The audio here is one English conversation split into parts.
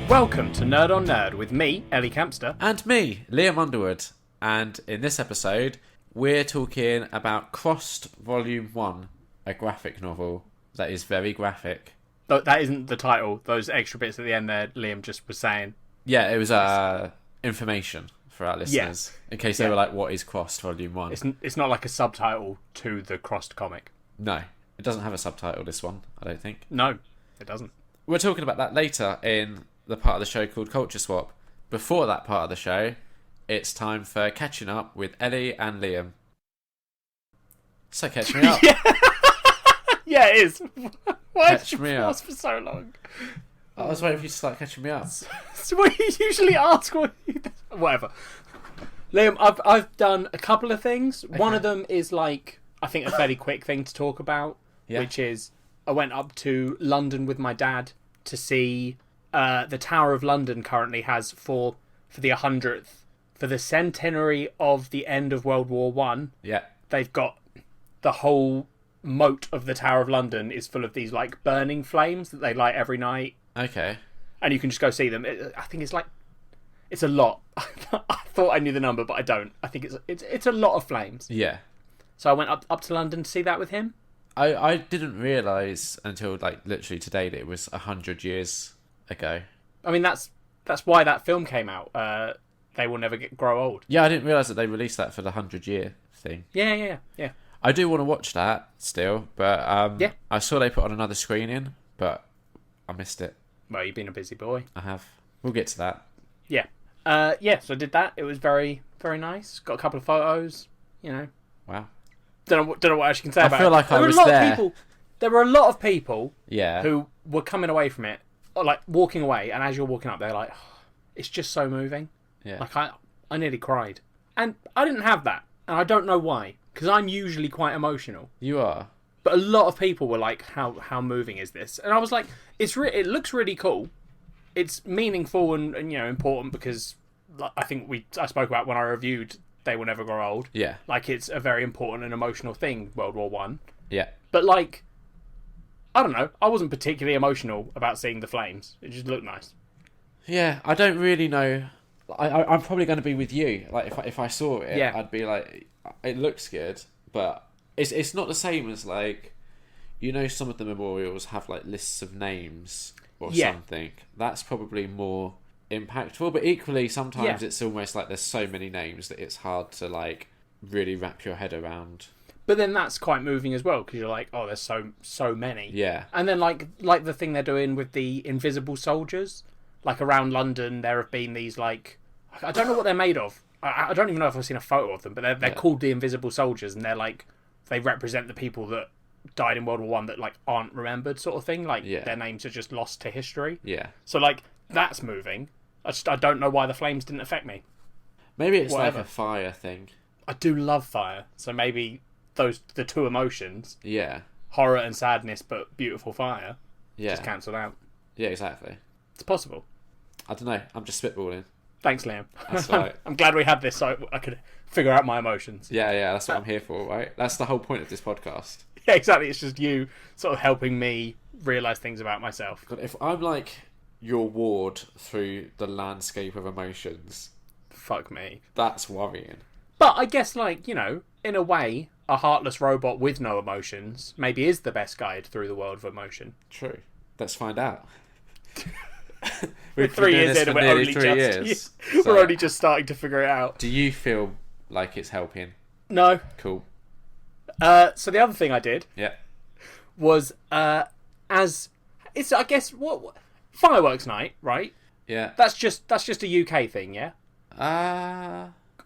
Welcome to Nerd on Nerd with me, Ellie Campster. And me, Liam Underwood. And in this episode, we're talking about Crossed Volume 1, a graphic novel that is very graphic. That isn't the title. Those extra bits at the end there, Liam just was saying. Yeah, it was information for our listeners. Yeah. In case they were like, what is Crossed Volume 1? It's not like a subtitle to the Crossed comic. No, it doesn't have a subtitle, this one, I don't think. No, it doesn't. We're talking about that later in the part of the show called Culture Swap. Before that part of the show, it's time for catching up with Ellie and Liam. So catch me up. Yeah, it is. Why catch did you pause for so long? I was waiting for you to start catching me up. So what you usually ask, whatever. Liam, I've done a couple of things. Okay. One of them is like, I think a fairly quick thing to talk about, which is I went up to London with my dad to see the Tower of London currently has for the 100th, for the centenary of the end of World War One. Yeah, they've got the whole moat of the Tower of London is full of these like burning flames that they light every night. Okay, and you can just go see them. I think it's a lot. I thought I knew the number, but I don't. I think it's a lot of flames. Yeah. So I went up to London to see that with him. I didn't realise until like literally today that it was 100 years ago. I mean, that's why that film came out. They Will Never Grow Old. Yeah, I didn't realise that they released that for the 100-year thing. Yeah. I do want to watch that still, but I saw they put on another screening, but I missed it. Well, you've been a busy boy. I have. We'll get to that. Yeah. So I did that. It was very, very nice. Got a couple of photos, you know. Wow. Don't know what else you can say about it. I feel like I was there. There were a lot of people yeah. who were coming away from it, or like walking away, and as you're walking up, they're like, oh, it's just so moving. Yeah. Like, I nearly cried. And I didn't have that, and I don't know why, because I'm usually quite emotional. You are. But a lot of people were like, how moving is this? And I was like, it looks really cool. It's meaningful and you know, important because I think I spoke about when I reviewed They Will Never Grow Old. Yeah. Like, it's a very important and emotional thing, World War One. Yeah. But like, I don't know. I wasn't particularly emotional about seeing the flames. It just looked nice. Yeah, I don't really know. I'm probably going to be with you. Like, if I saw it, I'd be like, it looks good, but it's not the same as like, you know, some of the memorials have like lists of names or something. That's probably more impactful, but equally sometimes it's almost like there's so many names that it's hard to like really wrap your head around. But then that's quite moving as well, because you're like, oh, there's so many. Yeah. And then like the thing they're doing with the invisible soldiers, like around London, there have been these like, I don't know what they're made of. I don't even know if I've seen a photo of them, but they're called the invisible soldiers, and they're like, they represent the people that died in World War One that like aren't remembered, sort of thing. Like their names are just lost to history. Yeah. So like that's moving. I don't know why the flames didn't affect me. Maybe it's like a fire thing. I do love fire, so maybe the two emotions. Yeah. Horror and sadness, but beautiful fire. Yeah. Just cancelled out. Yeah, exactly. It's possible. I don't know. I'm just spitballing. Thanks, Liam. That's right. I'm glad we had this so I could figure out my emotions. Yeah, that's what I'm here for, right? That's the whole point of this podcast. Yeah, exactly. It's just you sort of helping me realise things about myself. God, if I'm like your ward through the landscape of emotions, fuck me. That's worrying. But I guess, like, you know, in a way, a heartless robot with no emotions maybe is the best guide through the world of emotion. True. Let's find out. We're 3 years in and we're only just starting to figure it out. Do you feel like it's helping? No. Cool. So the other thing I did was as it's I guess what fireworks night, right? Yeah. That's just a UK thing, yeah?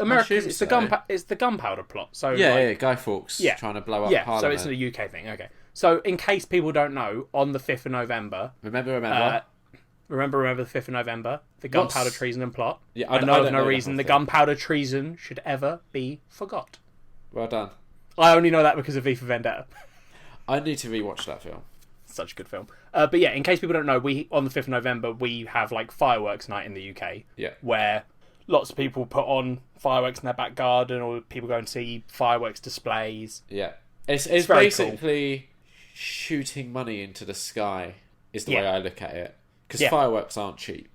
America, it's the gunpowder plot. So Guy Fawkes trying to blow up Parliament. So it's a UK thing. Okay. So in case people don't know, on the 5th of November, remember the 5th of November, the gunpowder treason and plot. Yeah, I know of no reason the gunpowder treason should ever be forgot. Well done. I only know that because of V for Vendetta. I need to rewatch that film. Such a good film. But yeah, in case people don't know, on the 5th of November, we have like fireworks night in the UK. Yeah. Where lots of people put on fireworks in their back garden, or people go and see fireworks displays. Yeah. It's basically cool. Shooting money into the sky is the way I look at it. Because fireworks aren't cheap.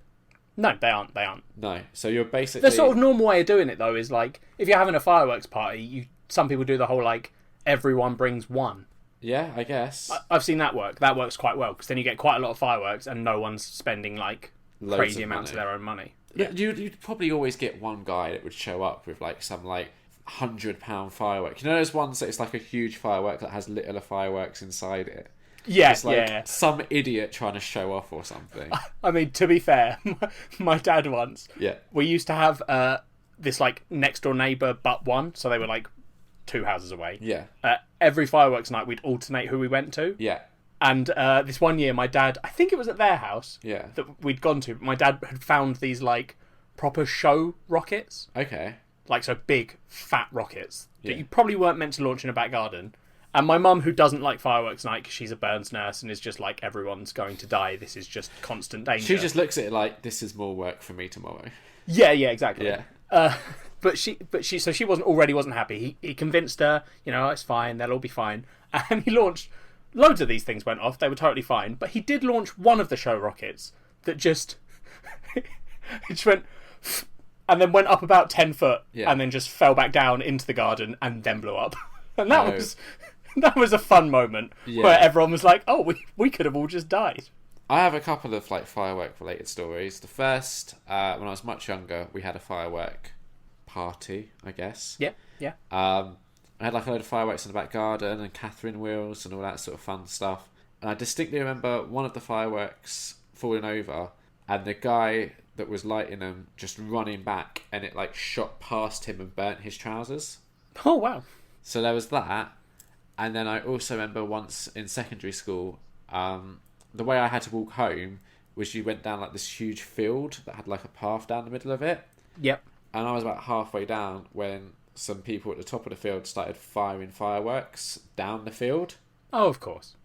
No, they aren't. No. So you're basically... The sort of normal way of doing it, though, is like, if you're having a fireworks party, some people do the whole, like, everyone brings one. Yeah, I guess. I've seen that work. That works quite well, because then you get quite a lot of fireworks and no one's spending, like, crazy amounts of their own money. Yeah. You'd probably always get one guy that would show up with, like, some, like, £100 firework. You know those ones that it's like a huge firework that has littler fireworks inside it? Yeah, it's like some idiot trying to show off or something. I mean, to be fair, my dad once, we used to have this, like, next door neighbour but one, so they were, like, 2 houses away. Yeah. Every fireworks night, we'd alternate who we went to. Yeah. And this one year, my dad, I think it was at their house that we'd gone to, but my dad had found these, like, proper show rockets. Okay. Like, so big, fat rockets that you probably weren't meant to launch in a back garden. And my mum, who doesn't like fireworks night because she's a burns nurse and is just like, everyone's going to die, this is just constant danger. She just looks at it like, this is more work for me tomorrow. Yeah, exactly. Yeah. But she wasn't happy. He convinced her, it's fine, they'll all be fine. And he launched, loads of these things went off, they were totally fine. But he did launch one of the show rockets that just, it just went, and then went up about 10 foot and then just fell back down into the garden and then blew up. And that was a fun moment where everyone was like, oh, we could have all just died. I have a couple of like firework related stories. The first, when I was much younger, we had a firework party, I guess. Yeah. I had like a load of fireworks in the back garden and Catherine wheels and all that sort of fun stuff. And I distinctly remember one of the fireworks falling over and the guy that was lighting them just running back and it like shot past him and burnt his trousers. Oh, wow. So there was that. And then I also remember once in secondary school, the way I had to walk home was you went down like this huge field that had like a path down the middle of it. Yep. And I was about halfway down when some people at the top of the field started firing fireworks down the field. Oh, of course.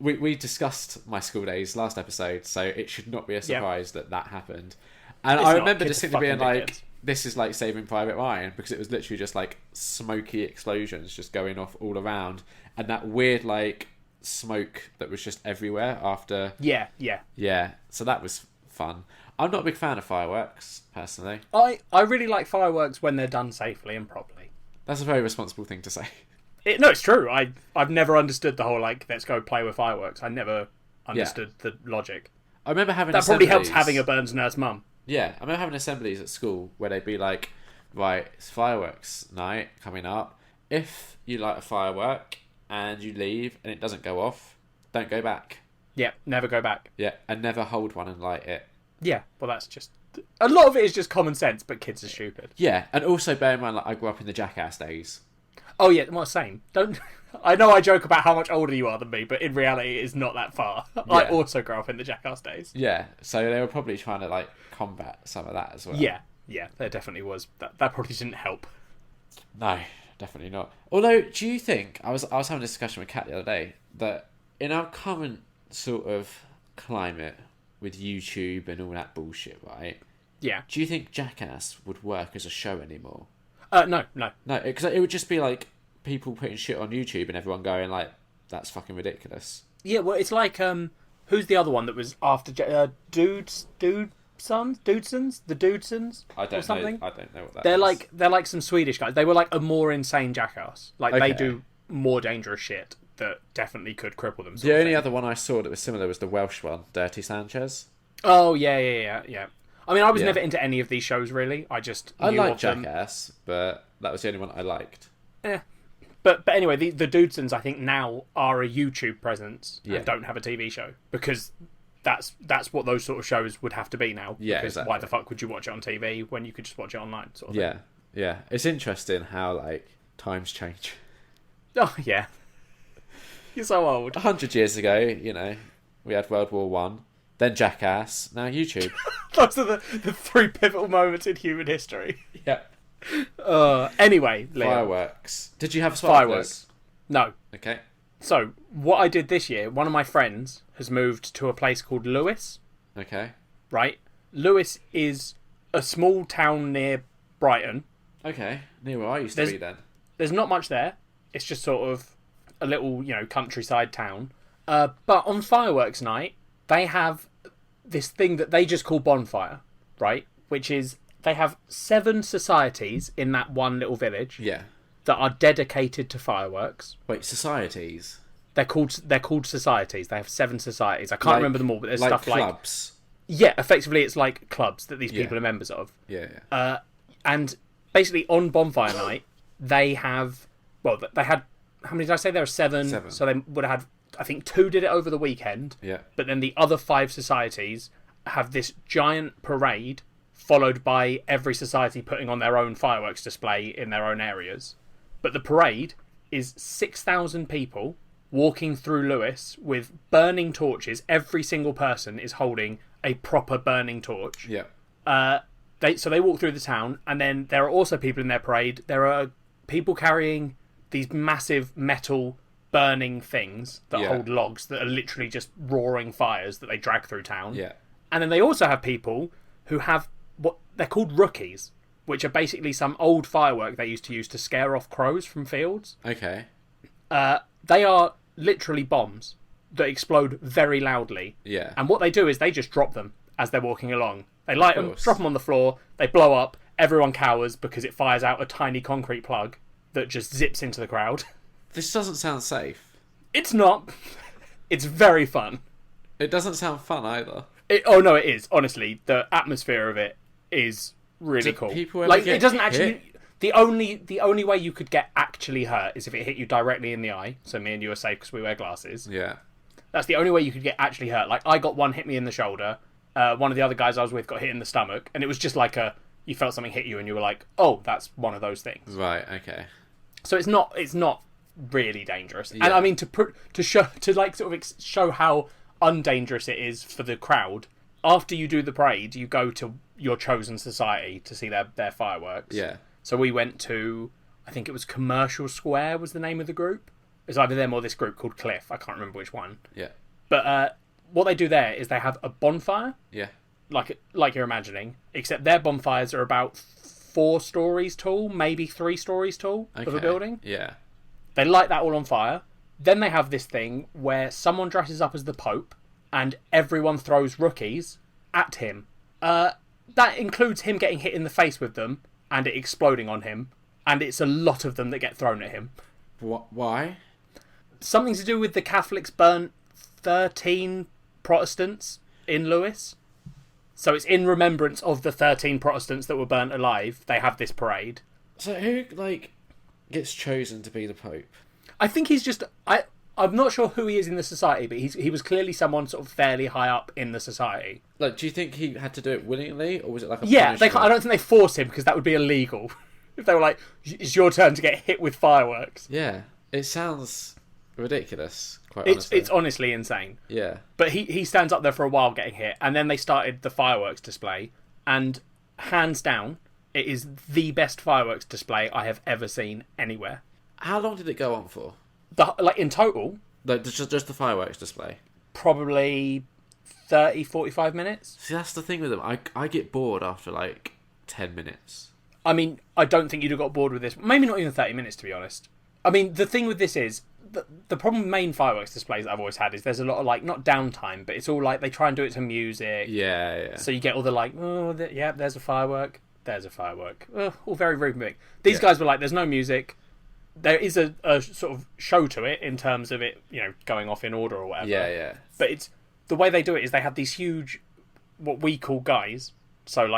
We discussed my school days last episode, so it should not be a surprise that happened. And I remember distinctly being like, this is like Saving Private Ryan, because it was literally just like smoky explosions just going off all around, and that weird like smoke that was just everywhere after. Yeah. So that was fun. I'm not a big fan of fireworks, personally. I really like fireworks when they're done safely and properly. That's a very responsible thing to say. No, it's true. I've never understood the whole like, let's go play with fireworks. I never understood the logic. I remember having that probably helps having a burns nurse mum. Yeah, I remember having assemblies at school where they'd be like, right, it's fireworks night coming up. If you light a firework and you leave and it doesn't go off, don't go back. Yeah, never go back. Yeah, and never hold one and light it. Yeah, well, that's just... A lot of it is just common sense, but kids are stupid. Yeah, and also bear in mind, like, I grew up in the Jackass days. Oh, yeah, well, same. I know I joke about how much older you are than me, but in reality, it's not that far. Yeah. I also grew up in the Jackass days. Yeah, so they were probably trying to, like, combat some of that as well. Yeah, there definitely was. That probably didn't help. No, definitely not. Although, do you think... I was having a discussion with Kat the other day, that in our current sort of climate with YouTube and all that bullshit, right? Yeah. Do you think Jackass would work as a show anymore? No. No, because it would just be like people putting shit on YouTube and everyone going like, that's fucking ridiculous. Yeah, well, it's like, who's the other one that was after Dudesons? The Dudesons? I don't know what that is. They're like some Swedish guys. They were like a more insane Jackass. Like, they do more dangerous shit that definitely could cripple them. The only other one I saw that was similar was the Welsh one, Dirty Sanchez. Oh, yeah. I mean, I was never into any of these shows, really. I liked Jackass, but that was the only one I liked. Yeah. But anyway, the Dudesons, I think, now are a YouTube presence and don't have a TV show. Because that's what those sort of shows would have to be now. Yeah, because exactly. Why the fuck would you watch it on TV when you could just watch it online? Sort of thing. Yeah. It's interesting how, like, times change. Oh, yeah. You're so old. 100 years ago, we had World War One, then Jackass, now YouTube. Those are the three pivotal moments in human history. Yeah. Anyway, Liam. Fireworks. Did you have fireworks? No. Okay. So, what I did this year, one of my friends has moved to a place called Lewis. Okay. Right? Lewis is a small town near Brighton. Okay. Near where I used to be then. There's not much there. It's just sort of a little, countryside town. But on fireworks night, they have this thing that they just call bonfire, right? Which is, they have 7 societies in that one little village. Yeah. That are dedicated to fireworks. Wait, societies? They're called societies. They have 7 societies. I can't remember them all, but there's stuff like clubs. Yeah, effectively it's like clubs that these people are members of. Yeah. And basically on bonfire night, they had, how many did I say? There were 7. 7. So they would have had, I think 2 did it over the weekend. Yeah. But then the other 5 societies have this giant parade, followed by every society putting on their own fireworks display in their own areas. But the parade is 6,000 people walking through Lewis with burning torches. Every single person is holding a proper burning torch. Yeah. They walk through the town, and then there are also people in their parade. There are people carrying these massive metal burning things that hold logs that are literally just roaring fires that they drag through town. Yeah. And then they also have people who have what they're called rookies, which are basically some old firework they used to use to scare off crows from fields. Okay. They are literally bombs that explode very loudly. Yeah. And what they do is they just drop them as they're walking along. They light them, drop them on the floor, they blow up, everyone cowers because it fires out a tiny concrete plug that just zips into the crowd. This doesn't sound safe. It's not. It's very fun. It doesn't sound fun either. Oh no, it is. Honestly, the atmosphere of it is really cool. People ever get it doesn't hit? actually. The only way you could get actually hurt is if it hit you directly in the eye. So me and you are safe because we wear glasses. Yeah. That's the only way you could get actually hurt. Like, I got one hit me in the shoulder. One of the other guys I was with got hit in the stomach, and it was just like you felt something hit you, and you were like, "Oh, that's one of those things." Right. Okay. So it's not really dangerous. Yeah. And I mean to show how undangerous it is for the crowd. After you do the parade, you go to your chosen society to see their fireworks. Yeah. So we went to, I think it was Commercial Square was the name of the group. It's either them or this group called Cliff. I can't remember which one. Yeah. But what they do there is they have a bonfire. Yeah. Like you're imagining, except their bonfires are about 4 stories tall, maybe 3 stories tall of a building. Yeah. They light that all on fire. Then they have this thing where someone dresses up as the Pope and everyone throws rookies at him. That includes him getting hit in the face with them and it exploding on him. And it's a lot of them that get thrown at him. Why? Something to do with the Catholics burnt 13 Protestants in Lewis. So it's in remembrance of the 13 Protestants that were burnt alive. They have this parade. So who, gets chosen to be the Pope? I think he's just... I'm not sure who he is in the society, but he was clearly someone sort of fairly high up in the society. Do you think he had to do it willingly, or was it like a punishment? I don't think they forced him, because that would be illegal. If they were like, it's your turn to get hit with fireworks. Yeah, it sounds ridiculous, quite honestly. It's honestly insane. Yeah. But he stands up there for a while getting hit, and then they started the fireworks display, and hands down, it is the best fireworks display I have ever seen anywhere. How long did it go on for? In total? Just the fireworks display? Probably 30, 45 minutes. See, that's the thing with them. I get bored after 10 minutes. I mean, I don't think you'd have got bored with this. Maybe not even 30 minutes, to be honest. I mean, the thing with this is, the problem with main fireworks displays that I've always had is there's a lot of, not downtime, but it's all they try and do it to music. Yeah. So you get all the there's a firework, there's a firework. All very, very big. These guys were like, there's no music. There is a sort of show to it in terms of it, going off in order or whatever. Yeah. But it's the way they do it is they have these huge, what we call guys. So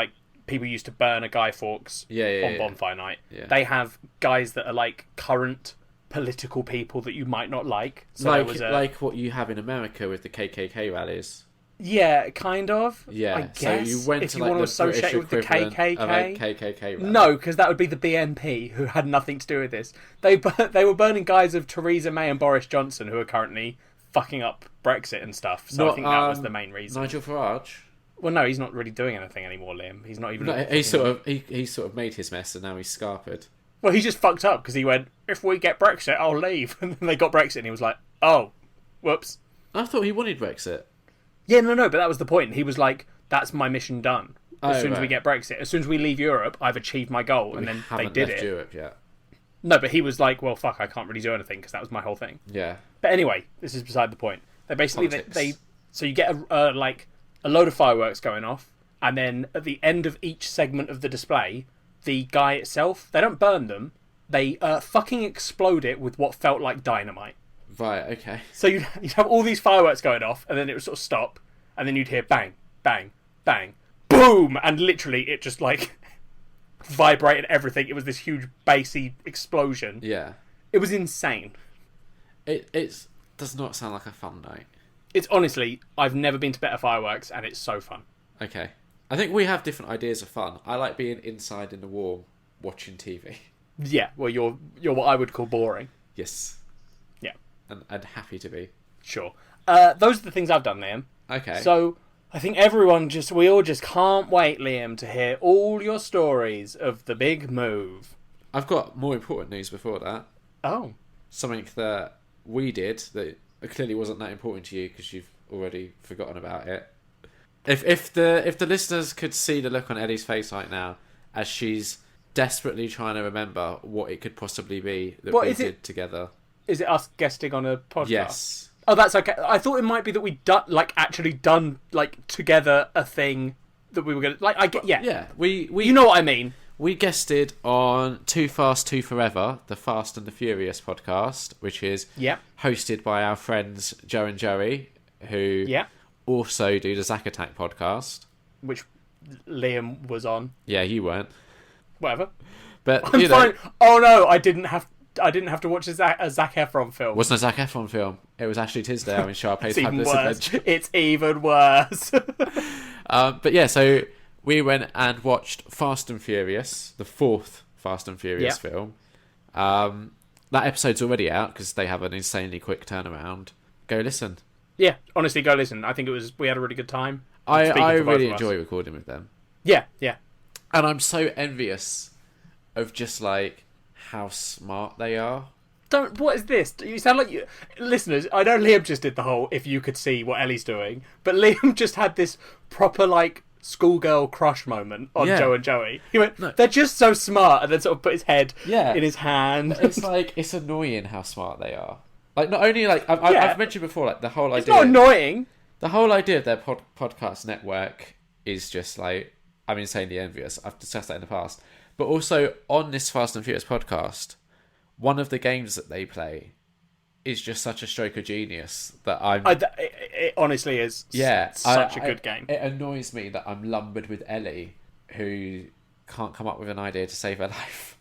people used to burn a Guy Fawkes on bonfire night. Yeah. They have guys that are current political people that you might not like. So like what you have in America with the KKK rallies. Yeah, kind of. Yeah, I guess. So you went if to you want to associate with the KKK. Of a KKK rally. No, because that would be the BNP, who had nothing to do with this. They were burning guys of Theresa May and Boris Johnson, who are currently fucking up Brexit and stuff. So I think that was the main reason. Nigel Farage. Well, no, he's not really doing anything anymore, Liam. He's not even. No, he sort of made his mess, and now he's scarpered. Well, he just fucked up because he went, "If we get Brexit, I'll leave." And then they got Brexit, and he was like, "Oh, whoops." I thought he wanted Brexit. Yeah, no, but that was the point. He was like, "That's my mission done. As soon as we get Brexit, as soon as we leave Europe, I've achieved my goal." And then they did it. Europe yet. No, but he was like, "Well, fuck, I can't really do anything because that was my whole thing." Yeah. But anyway, this is beside the point. They basically so you get a load of fireworks going off, and then at the end of each segment of the display, the guy itself, they don't burn them, they fucking explode it with what felt like dynamite. Right, okay. So you'd have all these fireworks going off, and then it would sort of stop, and then you'd hear bang, bang, bang, boom, and literally it just like vibrated everything. It was this huge bassy explosion. Yeah. It was insane. It does not sound like a fun night. It's honestly, I've never been to better fireworks, and it's so fun. Okay. I think we have different ideas of fun. I like being inside in the warm, watching TV. Yeah, well, you're what I would call boring. Yes. Yeah. And happy to be. Sure. Those are the things I've done, Liam. Okay. So I think we all just can't wait, Liam, to hear all your stories of the big move. I've got more important news before that. Oh. Something that we did that clearly wasn't that important to you because you've already forgotten about it. If the listeners could see the look on Ellie's face right now as she's desperately trying to remember what it could possibly be that we did together. Is it us guesting on a podcast? Yes. Oh, that's okay. I thought it might be that we'd actually done together a thing that we were gonna Yeah. We you know what I mean. We guested on Too Fast, Too Forever, the Fast and the Furious podcast, which is hosted by our friends Joe and Joey, who also do the Zack Attack podcast, which Liam was on. Yeah, you weren't. Whatever. But I'm fine. Oh no, I didn't have to watch a Zac Efron film. It wasn't a Zac Efron film. It was Ashley Tisdale in Sharpay's Fabulous Adventure. It's even worse. But yeah, so we went and watched Fast and Furious, the fourth Fast and Furious film. That episode's already out because they have an insanely quick turnaround. Go listen. Yeah, honestly, go listen. I think we had a really good time. I really enjoy recording with them. Yeah, yeah. And I'm so envious of just like how smart they are. What is this? You sound like you... Listeners, I know Liam just did the whole if you could see what Ellie's doing, but Liam just had this proper like schoolgirl crush moment on Joe and Joey. He went, they're just so smart, and then sort of put his head in his hand. It's like, it's annoying how smart they are. Like, not only like I've mentioned before, like the whole idea. It's not annoying. The whole idea of their podcast network is just like, I'm insanely envious. I've discussed that in the past, but also on this Fast and Furious podcast, one of the games that they play is just such a stroke of genius that it honestly is. Such a good game. It annoys me that I'm lumbered with Ellie, who can't come up with an idea to save her life,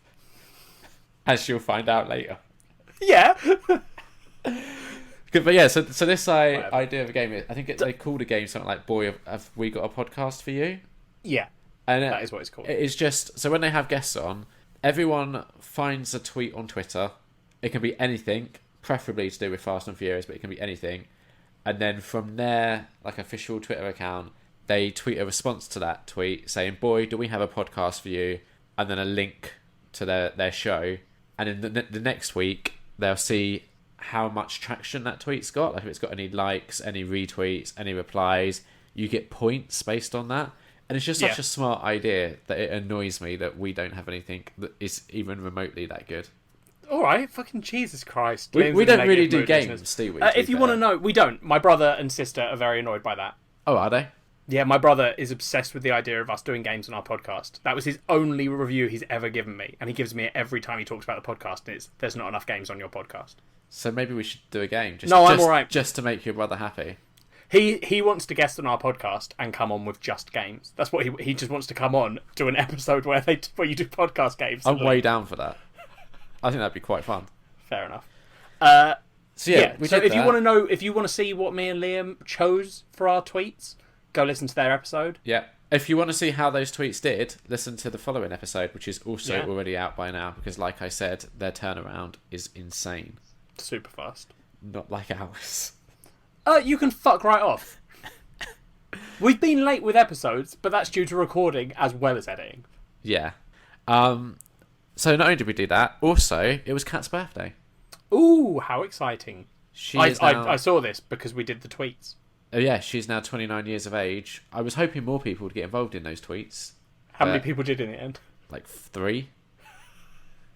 as she'll find out later. Yeah. But yeah, so this idea of a game, I think they called a game something like "Boy, have we got a podcast for you?" Yeah, and that is what it's called. It is just so when they have guests on, everyone finds a tweet on Twitter. It can be anything, preferably to do with Fast and Furious, but it can be anything. And then from their like official Twitter account, they tweet a response to that tweet saying, "Boy, do we have a podcast for you?" And then a link to their show. And in the next week, they'll see how much traction that tweet's got. Like if it's got any likes, any retweets, any replies, you get points based on that. And it's just such a smart idea that it annoys me that we don't have anything that is even remotely that good. All right, fucking Jesus Christ. We don't really do games, do we? If you want to know, we don't. My brother and sister are very annoyed by that. Oh, are they? Yeah, my brother is obsessed with the idea of us doing games on our podcast. That was his only review he's ever given me, and he gives me it every time he talks about the podcast, and it's, there's not enough games on your podcast. So maybe we should do a game. I'm all right. Just to make your brother happy. He wants to guest on our podcast and come on with just games. That's what he just wants to come on, do an episode where you do podcast games. I'm way down for that. I think that'd be quite fun. Fair enough. So if you want to know, if you want to see what me and Liam chose for our tweets, go listen to their episode. Yeah. If you want to see how those tweets did, listen to the following episode, which is also already out by now, because like I said, their turnaround is insane. Super fast. Not like ours. You can fuck right off. We've been late with episodes, but that's due to recording as well as editing. Yeah. So not only did we do that, also, it was Kat's birthday. Ooh, how exciting. I saw this because we did the tweets. Oh yeah, she's now 29 years of age. I was hoping more people would get involved in those tweets. How many people did in the end? Like 3.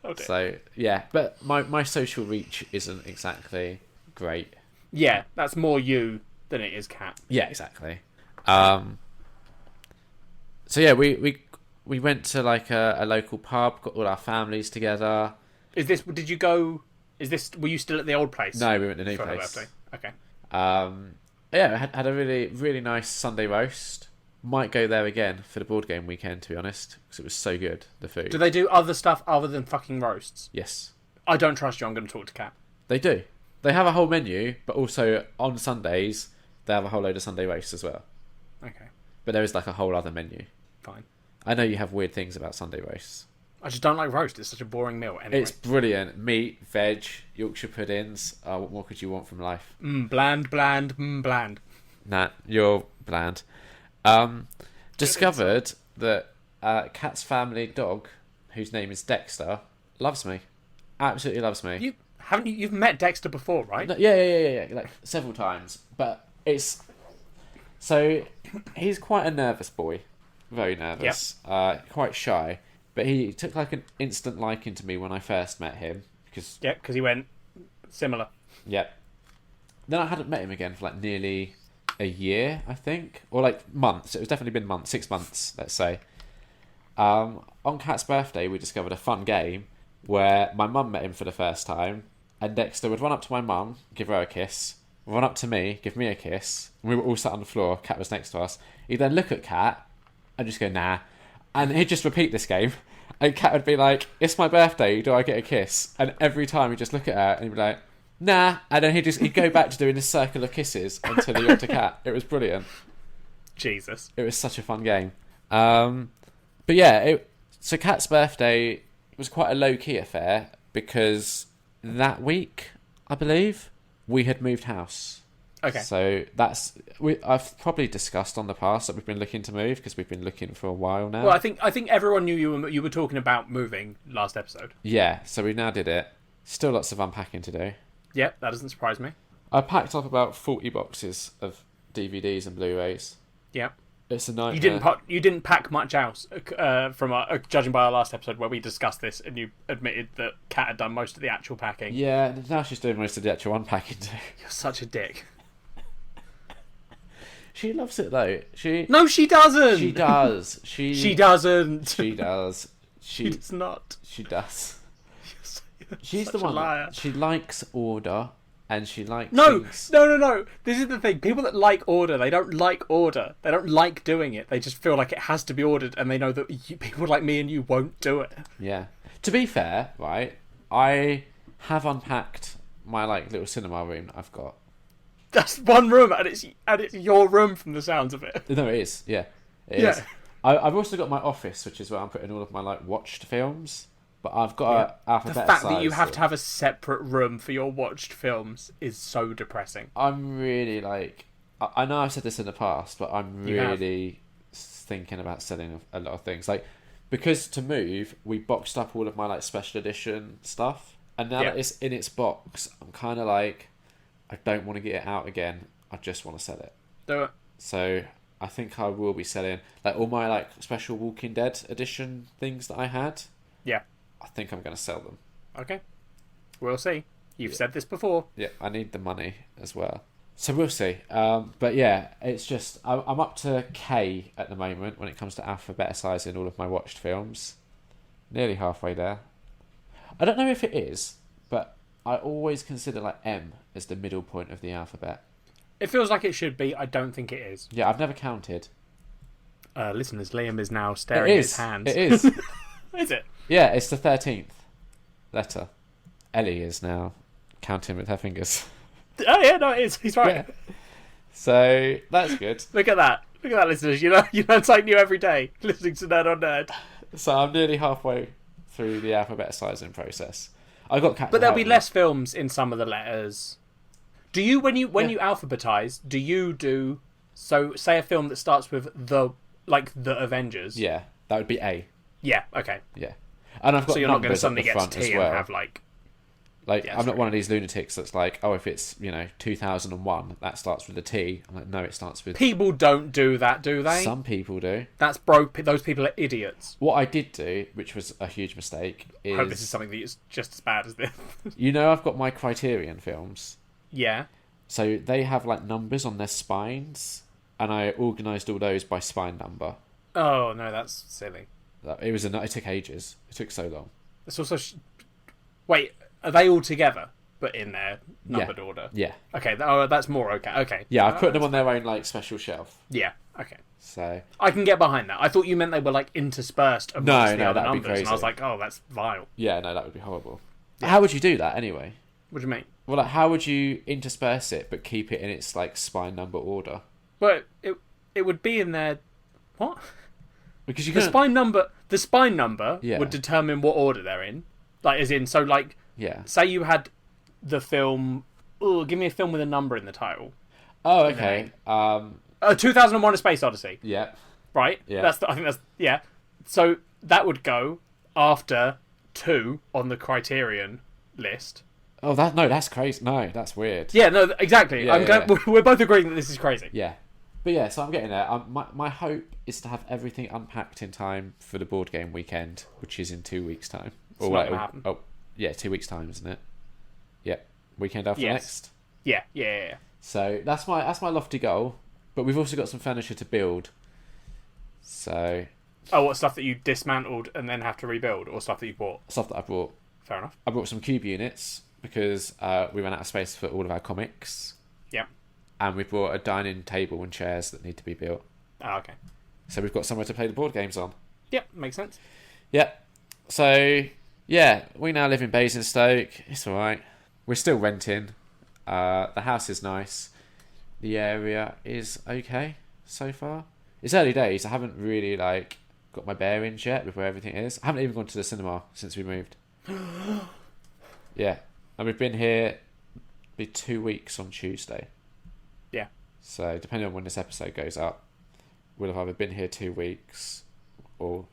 Oh dear. So, yeah. But my social reach isn't exactly great. Yeah, that's more you than it is Kat. Yeah, exactly. So yeah, we went to like a local pub, got all our families together. Did you go? Were you still at the old place? No, we went to the new for place. Her birthday? Okay. Yeah, had a really, really nice Sunday roast. Might go there again for the board game weekend, to be honest, because it was so good, the food. Do they do other stuff other than fucking roasts? Yes. I don't trust you. I'm going to talk to Kat. They do. They have a whole menu, but also on Sundays, they have a whole load of Sunday roasts as well. Okay. But there is like a whole other menu. Fine. I know you have weird things about Sunday roasts. I just don't like roast. It's such a boring meal. Anyway. It's brilliant. Meat, veg, Yorkshire puddings. What more could you want from life? Bland. Bland. Nah, you're bland. Discovered that Kat's family dog, whose name is Dexter, loves me. Absolutely loves me. You've met Dexter before, right? No, yeah, like several times. But so he's quite a nervous boy, very nervous, quite shy. But he took like an instant liking to me when I first met him because he went similar. Yeah. Then I hadn't met him again for like nearly a year, I think, or like months. It was definitely been months, 6 months, let's say. On Kat's birthday, we discovered a fun game where my mum met him for the first time, and Dexter would run up to my mum, give her a kiss, run up to me, give me a kiss, and we were all sat on the floor. Kat was next to us. He'd then look at Kat and just go, nah, and he'd just repeat this game, and Kat would be like, it's my birthday, do I get a kiss? And every time he'd just look at her and he'd be like, nah, and then he'd go back to doing this circle of kisses until he got to Kat. It was brilliant. Jesus. It was such a fun game. But yeah, so Kat's birthday was quite a low-key affair because that week, I believe, we had moved house. Okay. So I've probably discussed on the past that we've been looking to move because we've been looking for a while now. Well, I think everyone knew you were talking about moving last episode. Yeah, so we now did it. Still lots of unpacking to do. Yeah, that doesn't surprise me. I packed up about 40 boxes of DVDs and Blu-rays. Yeah. It's a nightmare. You didn't pack much else from judging by our last episode where we discussed this and you admitted that Kat had done most of the actual packing. Yeah, now she's doing most of the actual unpacking too. You're such a dick. She loves it though. No, she doesn't. She does. She doesn't. She does. She does not. She does. You're She's the one. liar. She likes order. And she likes things. No. This is the thing. People that like order, they don't like order. They don't like doing it. They just feel like it has to be ordered, and they know that people like me and you won't do it. Yeah. To be fair, right, I have unpacked my like little cinema room that I've got. That's one room, and it's your room from the sounds of it. No, it is. Yeah, it is. I've also got my office, which is where I'm putting all of my like watched films. But I've got an alphabet The fact size that you have to have a separate room for your watched films is so depressing. I'm really like... I know I've said this in the past, but I'm really thinking about selling a lot of things. Like, because to move, we boxed up all of my like special edition stuff. And now that it's in its box, I'm kind of like, I don't want to get it out again. I just want to sell it. Do it. So I think I will be selling like all my like special Walking Dead edition things that I had. Yeah. I think I'm going to sell them. Okay. We'll see. You've said this before. Yeah, I need the money as well. So we'll see. But yeah, it's just... I'm up to K at the moment when it comes to alphabetising all of my watched films. Nearly halfway there. I don't know if it is, but I always consider like M as the middle point of the alphabet. It feels like it should be. I don't think it is. Yeah, I've never counted. Listeners, Liam is now staring at his hands. It is. Is it? Yeah, it's the 13th letter. Ellie is now counting with her fingers. Oh yeah, no, it is. He's right. Yeah. So that's good. Look at that, listeners. You learn something new every day listening to Nerd on Nerd. So I'm nearly halfway through the alphabetising process. I got Captain. But there'll be less films in some of the letters. Do you when you alphabetize? Do you do so? Say a film that starts with the Avengers. Yeah, that would be A. Yeah. Okay. Yeah, and I've got. So you're not going to suddenly get to T well. and have like. Like, yeah, I'm not one of these lunatics that's like, oh, if it's, 2001, that starts with a T. I'm like, no, it starts with... People don't do that, do they? Some people do. That's broke. Those people are idiots. What I did do, which was a huge mistake, is... I hope this is something that is just as bad as this. I've got my Criterion films. Yeah. So they have, like, numbers on their spines. and I organised all those by spine number. Oh no, that's silly. It took ages. It took so long. It's also wait, are they all together but in their numbered order? Yeah. Okay. That's more okay. Okay. Yeah, I put them on their own like special shelf. Yeah. Okay. So I can get behind that. I thought you meant they were like interspersed amongst the other that'd be numbers, crazy. and I was like, oh, that's vile. Yeah, no, that would be horrible. Yeah. How would you do that anyway? What do you mean? Well, like, how would you intersperse it but keep it in its like spine number order? Well, it would be in their what? Because the spine number Yeah. would determine what order they're in. Like, as in, so like, say you had the film. Oh, give me a film with a number in the title. Oh, okay. 2001: A Space Odyssey. Yeah. Right. Yeah. I think that's yeah. So that would go after 2 on the Criterion list. Oh, that's crazy. No, that's weird. Yeah. No. Exactly. Yeah, We're both agreeing that this is crazy. Yeah. But yeah, so I'm getting there. My hope is to have everything unpacked in time for the board game weekend, which is in 2 weeks' time. It's not gonna happen. Oh, yeah, 2 weeks' time, isn't it? Yeah, weekend after next. Yeah. So that's my lofty goal. But we've also got some furniture to build. So. Oh, what stuff that you dismantled and then have to rebuild, or stuff that you bought? Stuff that I brought. Fair enough. I brought some cube units because we ran out of space for all of our comics. Yeah. And we brought a dining table and chairs that need to be built. Oh, okay. So we've got somewhere to play the board games on. Yep, makes sense. Yep. So, yeah, we now live in Basingstoke. It's alright. We're still renting. The house is nice. The area is okay so far. It's early days. I haven't really, got my bearings yet with where everything is. I haven't even gone to the cinema since we moved. Yeah. And we've been here, be 2 weeks on Tuesday. Yeah. So, depending on when this episode goes up, we'll have either been here 2 weeks or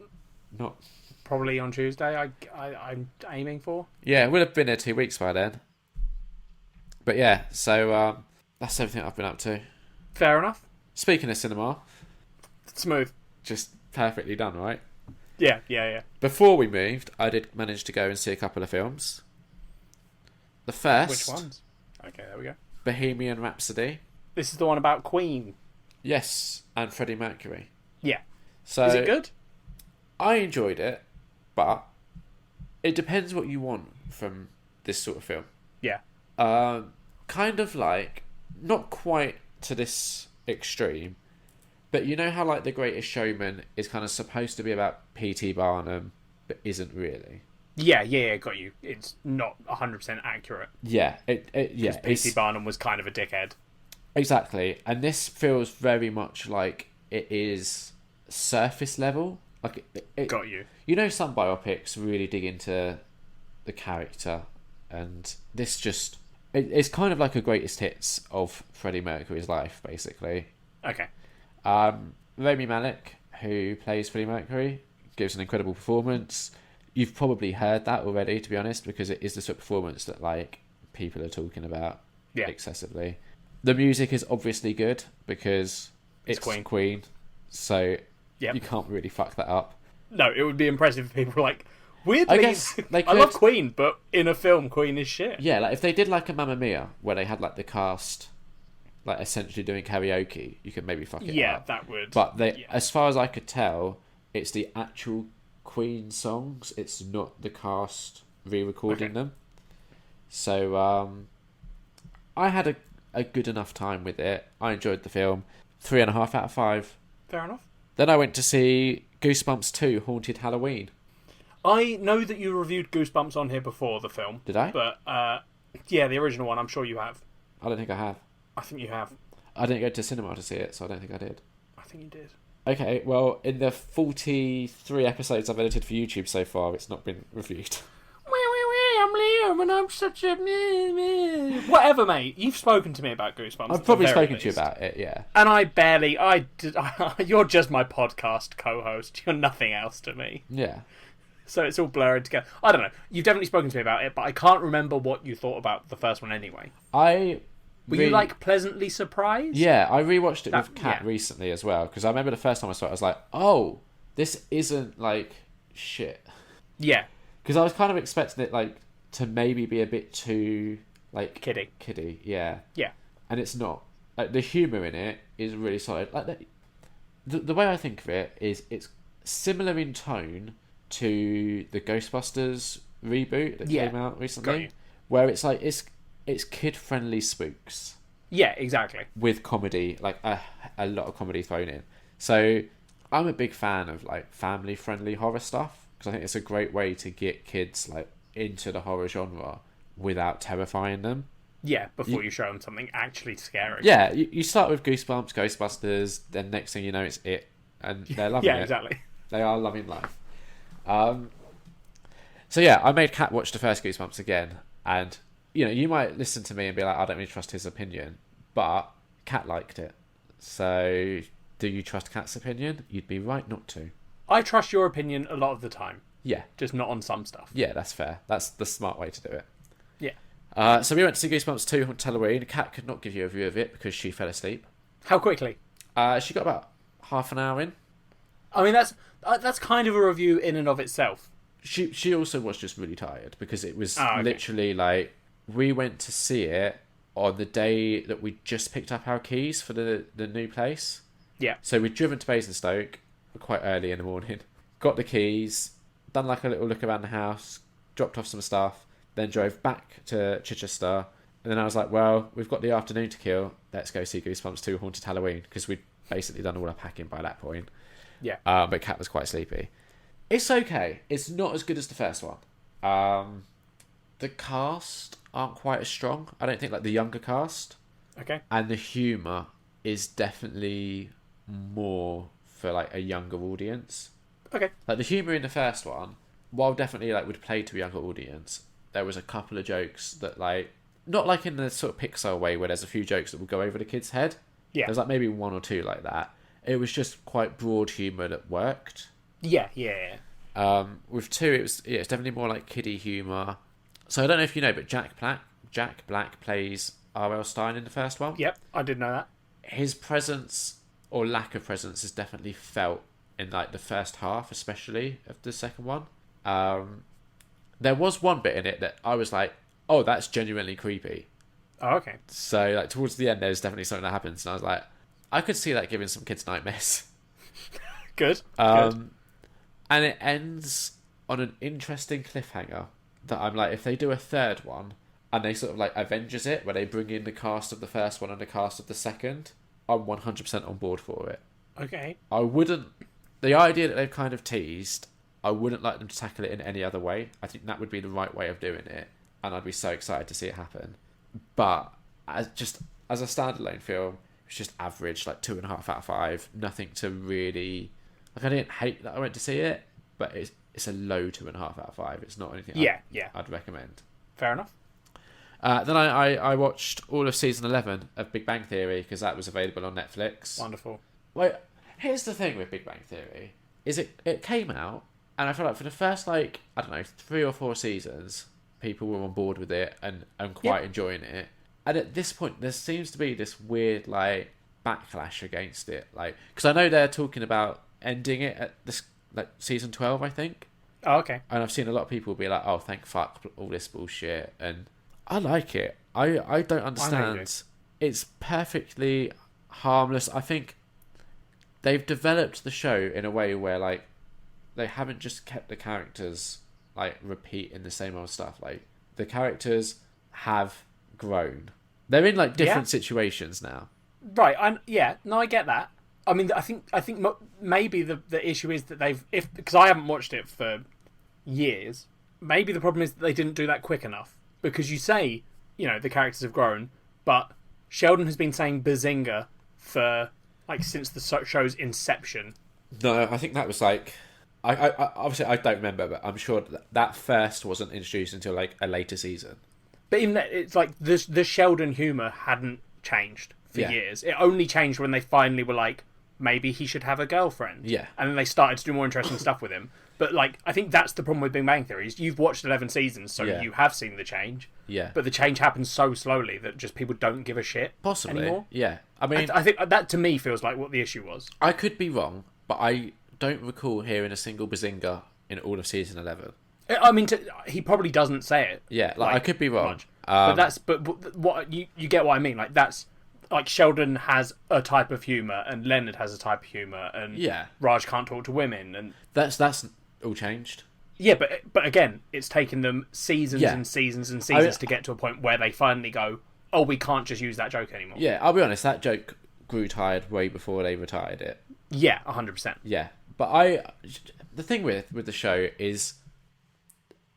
not. Probably on Tuesday, I'm aiming for. Yeah, we'll have been here 2 weeks by then. But yeah, so that's everything I've been up to. Fair enough. Speaking of cinema. Smooth. Just perfectly done, right? Yeah. Before we moved, I did manage to go and see a couple of films. The first... Which ones? Okay, there we go. Bohemian Rhapsody. This is the one about Queen. Yes, and Freddie Mercury. Yeah. So is it good? I enjoyed it, but it depends what you want from this sort of film. Yeah. Kind of like, not quite to this extreme, but you know how The Greatest Showman is kind of supposed to be about P.T. Barnum, but isn't really? Yeah, got you. It's not 100% accurate. Yeah, because P.T. Barnum was kind of a dickhead. Exactly, and this feels very much like it is surface level. Got you. You know, some biopics really dig into the character, and this just... It's kind of like a greatest hits of Freddie Mercury's life, basically. Okay. Rami Malek, who plays Freddie Mercury, gives an incredible performance. You've probably heard that already, to be honest, because it is the sort of performance that people are talking about excessively. The music is obviously good because it's Queen, so you can't really fuck that up. No, it would be impressive if people were weirdly, I guess they could... I love Queen, but in a film, Queen is shit. Yeah, if they did a Mamma Mia, where they had the cast essentially doing karaoke, you could maybe fuck it up. Yeah, that would. But as far as I could tell, it's the actual Queen songs. It's not the cast re-recording them. So I had a good enough time with it. I enjoyed the film. 3.5 out of 5. Fair enough. Then I went to see Goosebumps 2: Haunted Halloween. I know that you reviewed Goosebumps on here before the film. Did I? But, yeah, the original one, I'm sure you have. I don't think I have. I think you have. I didn't go to cinema to see it, so I don't think I did. I think you did. Okay, well, in the 43 episodes I've edited for YouTube so far, it's not been reviewed. I'm Liam and I'm such a... Whatever, mate. You've spoken to me about Goosebumps. I've probably spoken to you about it, yeah. And you're just my podcast co-host. You're nothing else to me. Yeah. So it's all blurred together. I don't know. You've definitely spoken to me about it, but I can't remember what you thought about the first one anyway. Were you pleasantly surprised? Yeah, I rewatched it with Kat recently as well, because I remember the first time I saw it, I was like, oh, this isn't shit. Yeah. Because I was kind of expecting it to maybe be a bit too kiddie, yeah. Yeah. And it's not. Like, the humour in it is really solid. Like, the way I think of it is it's similar in tone to the Ghostbusters reboot that came out recently, where it's like it's kid-friendly spooks. Yeah, exactly. With comedy, like a lot of comedy thrown in. So I'm a big fan of like family-friendly horror stuff because I think it's a great way to get kids like into the horror genre without terrifying them. Yeah, before you show them something actually scary. Yeah, you start with Goosebumps, Ghostbusters, then next thing you know it's It, and they're loving it. Yeah, exactly. They are loving life. So yeah, I made Kat watch the first Goosebumps again, and you might listen to me and be like, I don't really trust his opinion, but Kat liked it. So do you trust Kat's opinion? You'd be right not to. I trust your opinion a lot of the time. Yeah. Just not on some stuff. Yeah, that's fair. That's the smart way to do it. Yeah. So we went to see Goosebumps 2 on Halloween. Kat could not give you a review of it because she fell asleep. How quickly? She got about half an hour in. I mean, that's kind of a review in and of itself. She also was just really tired because it was literally like we went to see it on the day that we just picked up our keys for the new place. Yeah. So we'd driven to Basingstoke quite early in the morning, got the keys, done like a little look around the house, dropped off some stuff, then drove back to Chichester. And then I was like, well, we've got the afternoon to kill. Let's go see Goosebumps 2 Haunted Halloween because we'd basically done all our packing by that point. Yeah. But Kat was quite sleepy. It's okay. It's not as good as the first one. The cast aren't quite as strong. I don't think like the younger cast. Okay. And the humour is definitely more for like a younger audience. Okay. Like the humour in the first one, while definitely like would play to a younger audience, there was a couple of jokes that like not like in the sort of Pixar way where there's a few jokes that will go over the kid's head. Yeah. There's like maybe one or two like that. It was just quite broad humour that worked. Yeah. With 2, it's definitely more like kiddie humour. So I don't know if you know, but Jack Black plays R.L. Stine in the first one. Yep, I did know that. His presence or lack of presence is definitely felt in like the first half, especially of the second one. There was one bit in it that I was like, oh, that's genuinely creepy. Oh, okay. So like towards the end, there's definitely something that happens, and I was like, I could see that giving some kids nightmares. Good. And it ends on an interesting cliffhanger that I'm like, if they do a third one and they sort of like Avengers it, where they bring in the cast of the first one and the cast of the second, I'm 100% on board for it. Okay. The idea that they've kind of teased, I wouldn't like them to tackle it in any other way. I think that would be the right way of doing it, and I'd be so excited to see it happen. But as a standalone film, it's just average, like 2.5 out of 5. Nothing to really like. I didn't hate that I went to see it, but it's a low 2.5 out of 5. It's not anything I'd recommend. Fair enough. Then I watched all of season 11 of Big Bang Theory because that was available on Netflix. Wonderful. Wait, here's the thing with Big Bang Theory is it came out, and I feel like for the first like I don't know 3 or 4 seasons, people were on board with it and quite enjoying it. And at this point, there seems to be this weird like backlash against it, like because I know they're talking about ending it at this like season 12, I think. Oh, okay. And I've seen a lot of people be like, "Oh, thank fuck all this bullshit," and I like it. I don't understand. It's perfectly harmless. I think they've developed the show in a way where like they haven't just kept the characters like repeating the same old stuff. Like the characters have grown. They're in like different situations now. Right. I get that. I mean, I think maybe the issue is that because I haven't watched it for years. Maybe the problem is that they didn't do that quick enough. Because you say, the characters have grown, but Sheldon has been saying Bazinga for like since the show's inception. No, I think that was like I obviously I don't remember, but I'm sure that first wasn't introduced until like a later season. But even that, it's like the Sheldon humour hadn't changed for years. It only changed when they finally were like, maybe he should have a girlfriend. Yeah. And then they started to do more interesting stuff with him. But like, I think that's the problem with Big Bang Theory. Is you've watched 11 seasons, so you have seen the change. Yeah. But the change happens so slowly that just people don't give a shit anymore. Yeah. I mean, I think that to me feels like what the issue was. I could be wrong, but I don't recall hearing a single Bazinga in all of season 11. I mean, he probably doesn't say it. Yeah, like I could be wrong. But what you get what I mean. Like like Sheldon has a type of humour and Leonard has a type of humour and Raj can't talk to women and that's all changed. Yeah, but again, it's taken them seasons and seasons and seasons to get to a point where they finally go, oh, we can't just use that joke anymore. Yeah, I'll be honest, that joke grew tired way before they retired it. Yeah, 100%. Yeah, but the thing with the show is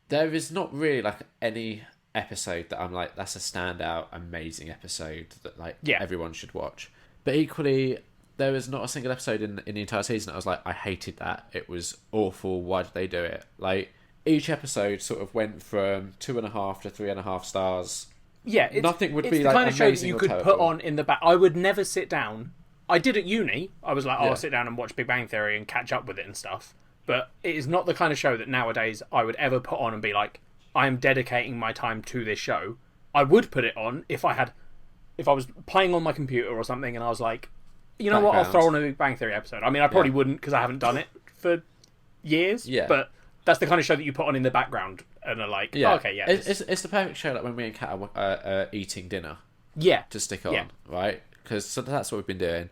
there is not really like any episode that I'm like, that's a standout, amazing episode that like everyone should watch. But equally, there was not a single episode in the entire season that I was like, I hated that. It was awful. Why did they do it? Like, each episode sort of went from 2.5 to 3.5 stars. Yeah, nothing would be the like kind of show that you could terrible. put on in the back. I would never sit down. I did at uni. I was like, I'll sit down and watch Big Bang Theory and catch up with it and stuff. But it is not the kind of show that nowadays I would ever put on and be like, I am dedicating my time to this show. I would put it on if I was playing on my computer or something and I was like, you know what, I'll throw on a Big Bang Theory episode. I mean, I probably wouldn't because I haven't done it for years. Yeah. But that's the kind of show that you put on in the background and are like, It's the perfect show, like when me and Kat are eating dinner. Yeah. To stick on, right? Because that's what we've been doing.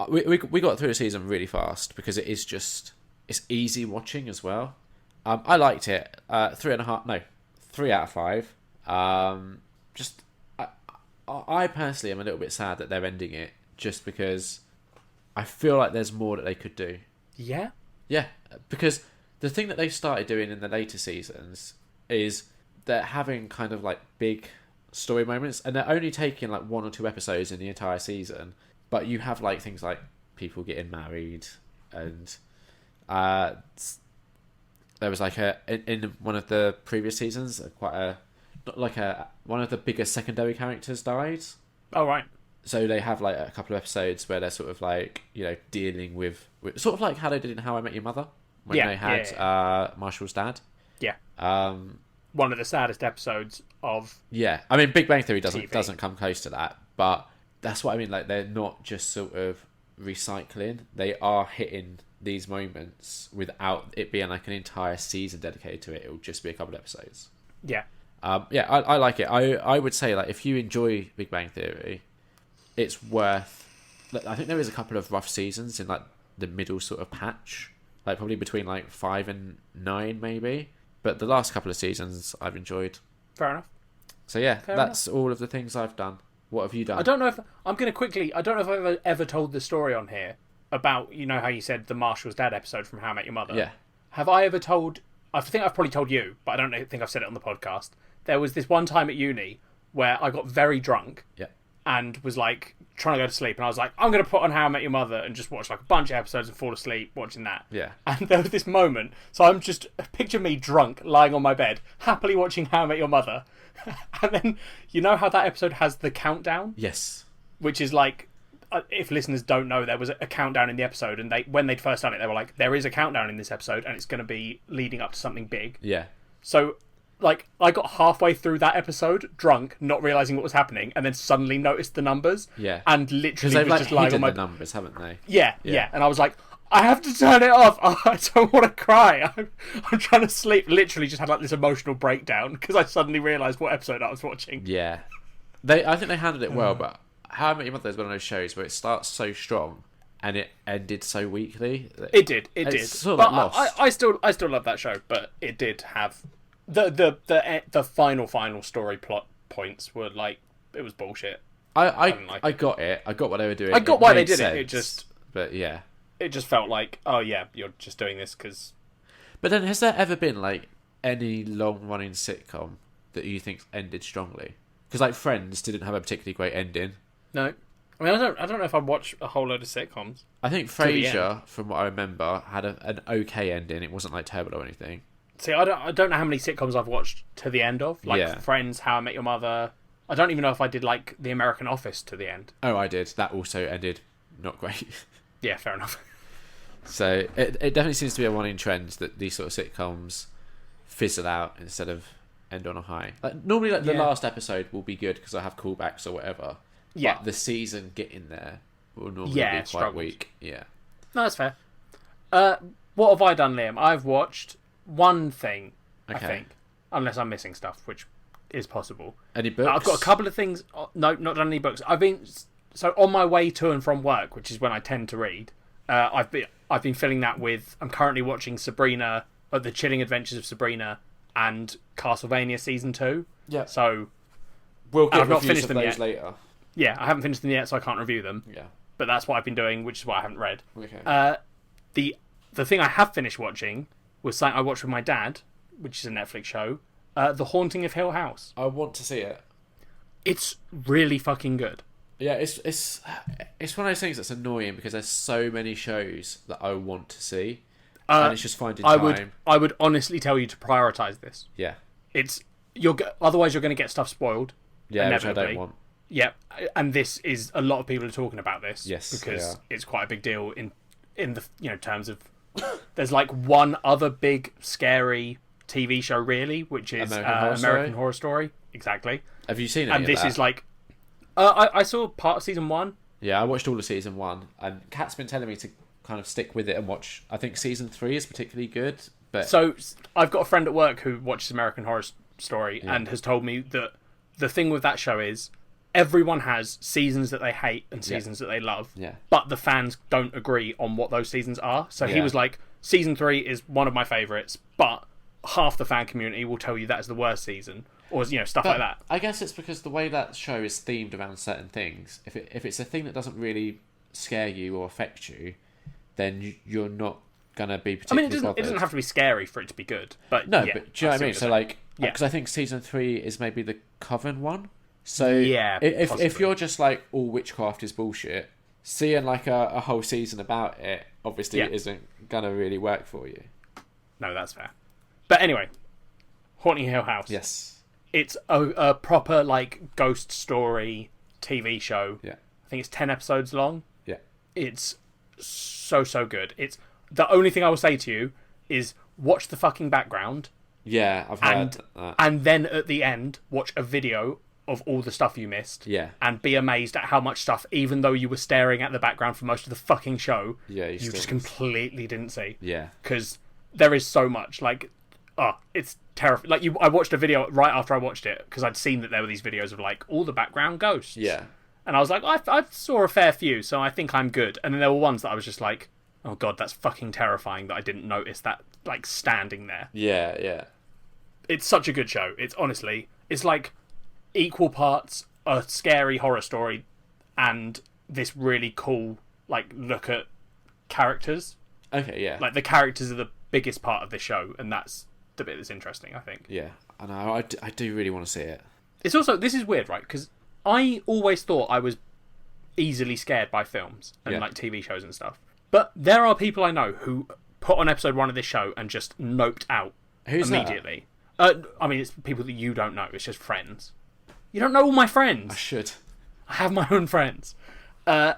We got through the season really fast because it's easy watching as well. I liked it. 3 out of 5. I personally am a little bit sad that they're ending it just because I feel like there's more that they could do. Yeah? Yeah, because the thing that they've started doing in the later seasons is they're having kind of like big story moments and they're only taking like 1 or 2 episodes in the entire season, but you have like things like people getting married and there was like in one of the previous seasons one of the biggest secondary characters died. Oh, right. So they have like a couple of episodes where they're sort of like, you know, dealing with sort of like how they did in How I Met Your Mother when they had Marshall's dad. Yeah. One of the saddest episodes of I mean, Big Bang Theory doesn't come close to that, but that's what I mean. Like, they're not just sort of recycling; they are hitting these moments without it being like an entire season dedicated to it. It'll just be a couple of episodes. Yeah. I like it. I would say, like, if you enjoy Big Bang Theory, it's worth. I think there is a couple of rough seasons in like the middle sort of patch, like probably between like 5 and 9 maybe. But the last couple of seasons I've enjoyed. Fair enough. So that's all of the things I've done. What have you done? I don't know if I've ever told the story on here about, you know how you said the Marshall's dad episode from How I Met Your Mother. Yeah. Have I ever told? I think I've probably told you, but I don't think I've said it on the podcast. There was this one time at uni where I got very drunk. Yeah. And was like trying to go to sleep, and I was like, I'm going to put on How I Met Your Mother and just watch like a bunch of episodes and fall asleep watching that. Yeah. And there was this moment, so I'm just picture me drunk lying on my bed, happily watching How I Met Your Mother, and then you know how that episode has the countdown? Yes. Which is like, if listeners don't know, there was a countdown in the episode, and when they'd first done it, they were like, there is a countdown in this episode, and it's going to be leading up to something big. Yeah. So, like, I got halfway through that episode, drunk, not realising what was happening, and then suddenly noticed the numbers. Yeah. And literally they've was just lying on my... the numbers, haven't they? Yeah. And I was like, I have to turn it off. I don't want to cry. I'm trying to sleep. Literally just had like this emotional breakdown because I suddenly realised what episode I was watching. Yeah. I think they handled it well, but How I Met Your Mother is one of those shows where it starts so strong and it ended so weakly. It did. Sort of but like lost. I still love that show, but it did have... The final story plot points were like, it was bullshit. I got it. I got what they were doing. I got why they did it. It just, but it just felt like, oh yeah, you're just doing this because. But then, has there ever been like any long-running sitcom that you think ended strongly? Because like Friends didn't have a particularly great ending. No, I mean I don't know if I'd watch a whole load of sitcoms. I think Frasier, from what I remember, had an okay ending. It wasn't like terrible or anything. See, I don't know how many sitcoms I've watched to the end of. Like Friends, How I Met Your Mother. I don't even know if I did like The American Office to the end. Oh, I did. That also ended not great. Yeah, fair enough. So it definitely seems to be a running trend that these sort of sitcoms fizzle out instead of end on a high. Like normally, like the last episode will be good because I have callbacks or whatever. Yeah. But the season getting there will normally be quite weak. Yeah. No, that's fair. What have I done, Liam? I've watched one thing, I think, unless I'm missing stuff, which is possible. Any books? I've got a couple of things. No, not done any books. I've been So on my way to and from work, which is when I tend to read, I've been filling that with. I'm currently watching Sabrina, The Chilling Adventures of Sabrina, and Castlevania season 2. Yeah. So we'll get I've not reviews finished of them those yet. later. Yeah, I haven't finished them yet, so I can't review them. Yeah. But that's what I've been doing, which is why I haven't read. Okay. The thing I have finished watching was something I watched with my dad, which is a Netflix show, The Haunting of Hill House. I want to see it. It's really fucking good. Yeah, it's one of those things that's annoying because there's so many shows that I want to see, and it's just finding time. I would honestly tell you to prioritize this. Yeah. Otherwise you're going to get stuff spoiled. Yeah, which I don't want. Yeah, and this is a lot of people are talking about this. Yes, because it's quite a big deal in the terms of there's like one other big scary TV show really, which is American Horror Story. Exactly. Have you seen it? And this is like I saw part of season 1. Yeah, I watched all of season 1, and Kat's been telling me to kind of stick with it and watch. I think season 3 is particularly good. But so I've got a friend at work who watches American Horror Story and has told me that the thing with that show is everyone has seasons that they hate and seasons that they love. Yeah. But the fans don't agree on what those seasons are. So he was like, season 3 is one of my favourites, but half the fan community will tell you that is the worst season. Or, stuff like that. I guess it's because the way that show is themed around certain things. If it's a thing that doesn't really scare you or affect you, then you're not gonna be particularly bothered. It doesn't have to be scary for it to be good. But no, but do you know what I mean? So like, yeah, because I think season 3 is maybe the Coven one. So yeah, if you're just like all witchcraft is bullshit, seeing like a whole season about it obviously isn't gonna really work for you. No, that's fair. But anyway, Haunting Hill House. Yes. It's a proper like ghost story TV show. Yeah. I think it's 10 episodes long. Yeah. It's so good. It's the only thing I will say to you is watch the fucking background. Yeah, I've heard that. And then at the end, watch a video of all the stuff you missed. Yeah. And be amazed at how much stuff, even though you were staring at the background for most of the fucking show, you just completely didn't see. Yeah. Because there is so much. Like, it's terrifying. Like, I watched a video right after I watched it because I'd seen that there were these videos of like all the background ghosts. Yeah. And I was like, I saw a fair few, so I think I'm good. And then there were ones that I was just like, oh god, that's fucking terrifying that I didn't notice that, like, standing there. Yeah, yeah. It's such a good show. It's like equal parts a scary horror story and this really cool, like, look at characters. Okay, yeah. Like, the characters are the biggest part of this show, and that's the bit that's interesting, I think. Yeah, I know. I do really want to see it. It's also, this is weird, right? Because I always thought I was easily scared by films and like TV shows and stuff. But there are people I know who put on episode 1 of this show and just noped out immediately. I mean, it's people that you don't know. It's just friends. You don't know all my friends. I should. I have my own friends. I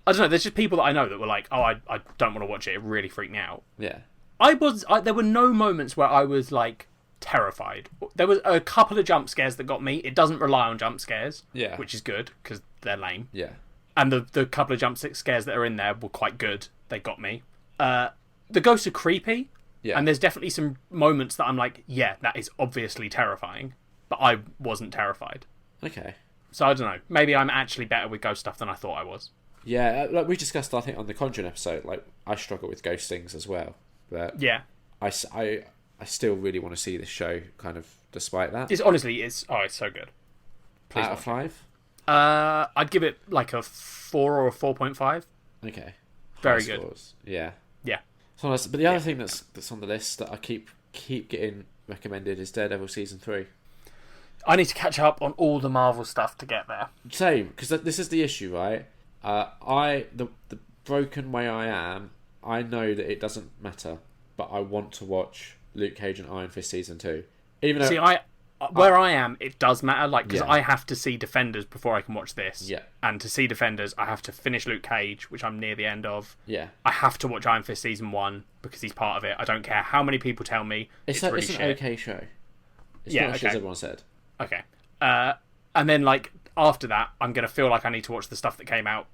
don't know. There's just people that I know that were like, oh, I don't want to watch it. It really freaked me out. Yeah. There were no moments where I was like terrified. There was a couple of jump scares that got me. It doesn't rely on jump scares, which is good because they're lame. Yeah. And the couple of jump scares that are in there were quite good. They got me. The ghosts are creepy. Yeah. And there's definitely some moments that I'm like, yeah, that is obviously terrifying. But I wasn't terrified. Okay. So I don't know. Maybe I'm actually better with ghost stuff than I thought I was. Yeah, like we discussed, I think, on the Conjuring episode, like, I struggle with ghost things as well. But yeah. I still really want to see this show, kind of, despite that. It's so good. Please out of 5? I'd give it like a 4 or a 4.5. Okay. Very good. Scores. Yeah. Yeah. So nice. But the other thing that's on the list that I keep getting recommended is Daredevil Season 3. I need to catch up on all the Marvel stuff to get there. Same, because this is the issue, right? The broken way I am, I know that it doesn't matter, but I want to watch Luke Cage and Iron Fist Season 2. Even though... See, where I am, it does matter, like, because I have to see Defenders before I can watch this. Yeah. And to see Defenders, I have to finish Luke Cage, which I'm near the end of. Yeah. I have to watch Iron Fist Season 1 because he's part of it. I don't care how many people tell me it's really an shit. okay show. It's not as shit as everyone said. Okay. And then, like, after that, I'm going to feel like I need to watch the stuff that came out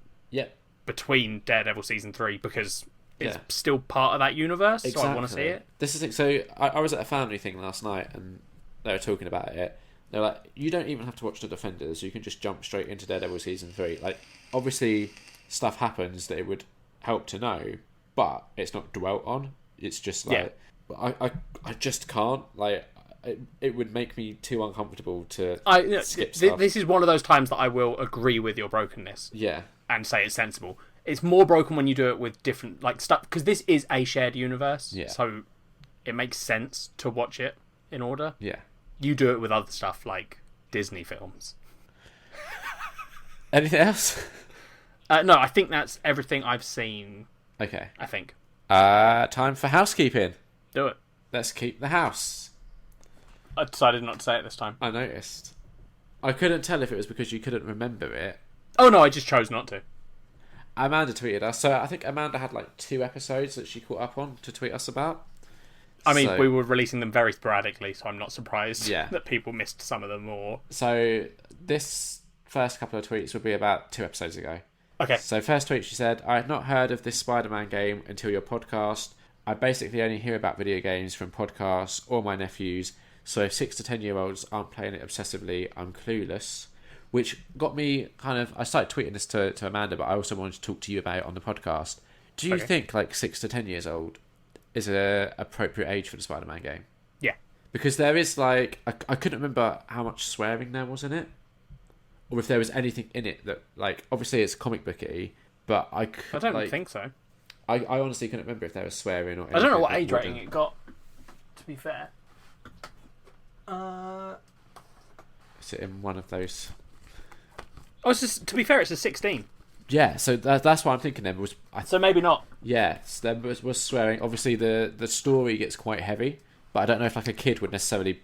between Daredevil Season 3 because it's still part of that universe, so I want to see it. This is it. So I was at a family thing last night and they were talking about it. They're like, you don't even have to watch The Defenders. You can just jump straight into Daredevil season 3. Like, obviously, stuff happens that it would help to know, but it's not dwelt on. It's just like, I just can't. Like, it would make me too uncomfortable to skip stuff. This is one of those times that I will agree with your brokenness. Yeah. And say it's sensible. It's more broken when you do it with different like stuff, because this is a shared universe. Yeah. So it makes sense to watch it in order. Yeah. You do it with other stuff like Disney films. Anything else? No, I think that's everything I've seen. Okay. I think. Time for housekeeping. Do it. Let's keep the house. I decided not to say it this time. I noticed. I couldn't tell if it was because you couldn't remember it. Oh no, I just chose not to. Amanda tweeted us. So I think Amanda had like 2 episodes that she caught up on to tweet us about. I mean, we were releasing them very sporadically, so I'm not surprised that people missed some of them. Or so this first couple of tweets would be about 2 episodes ago. Okay. So first tweet, she said, I had not heard of this Spider-Man game until your podcast. I basically only hear about video games from podcasts or my nephews. So if 6 to 10 year olds aren't playing it obsessively, I'm clueless. Which got me kind of... I started tweeting this to Amanda, but I also wanted to talk to you about it on the podcast. Do you think like 6 to 10 years old is an appropriate age for the Spider-Man game? Yeah. Because there is like... I couldn't remember how much swearing there was in it. Or if there was anything in it that... Like, obviously it's comic booky, but I don't think so. I honestly couldn't remember if there was swearing or anything. I don't know what age rating it got, to be fair. Is it in one of those... Oh, it's just, to be fair, it's a 16. Yeah, so that's what I'm thinking then. So maybe not. Yeah, there was swearing. Obviously, the story gets quite heavy, but I don't know if like a kid would necessarily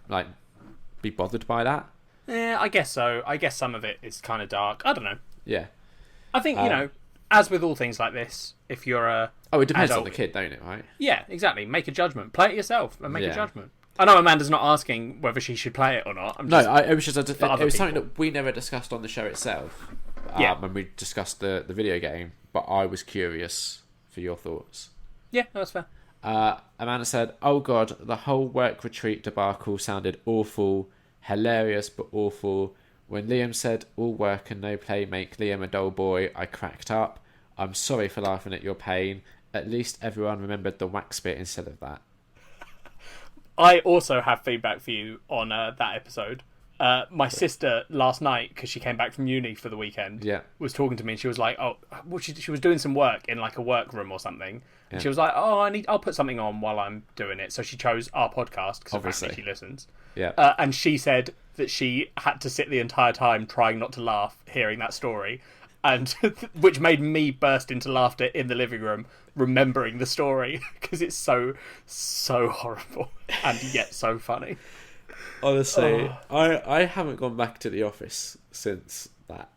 like be bothered by that. Yeah, I guess so. I guess some of it is kind of dark. I don't know. Yeah. I think, as with all things like this, if you're a... Oh, it depends adult, on the kid, don't it, right? Yeah, exactly. Make a judgment. Play it yourself and make a judgment. I know Amanda's not asking whether she should play it or not. It was just it was something that we never discussed on the show itself. When we discussed the video game, but I was curious for your thoughts. Yeah, that's fair. Amanda said, "Oh God, the whole work retreat debacle sounded awful, hilarious but awful. When Liam said all work and no play make Liam a dull boy, I cracked up. I'm sorry for laughing at your pain. At least everyone remembered the wax bit instead of that." I also have feedback for you on that episode. My sister last night, because she came back from uni for the weekend, was talking to me, and she was like, "Oh, well, she was doing some work in like a workroom or something," and she was like, "Oh, I'll put something on while I'm doing it." So she chose our podcast because apparently she listens. Yeah, and she said that she had to sit the entire time trying not to laugh hearing that story, and which made me burst into laughter in the living room remembering the story because it's so horrible and yet so funny. Honestly, I haven't gone back to the office since that.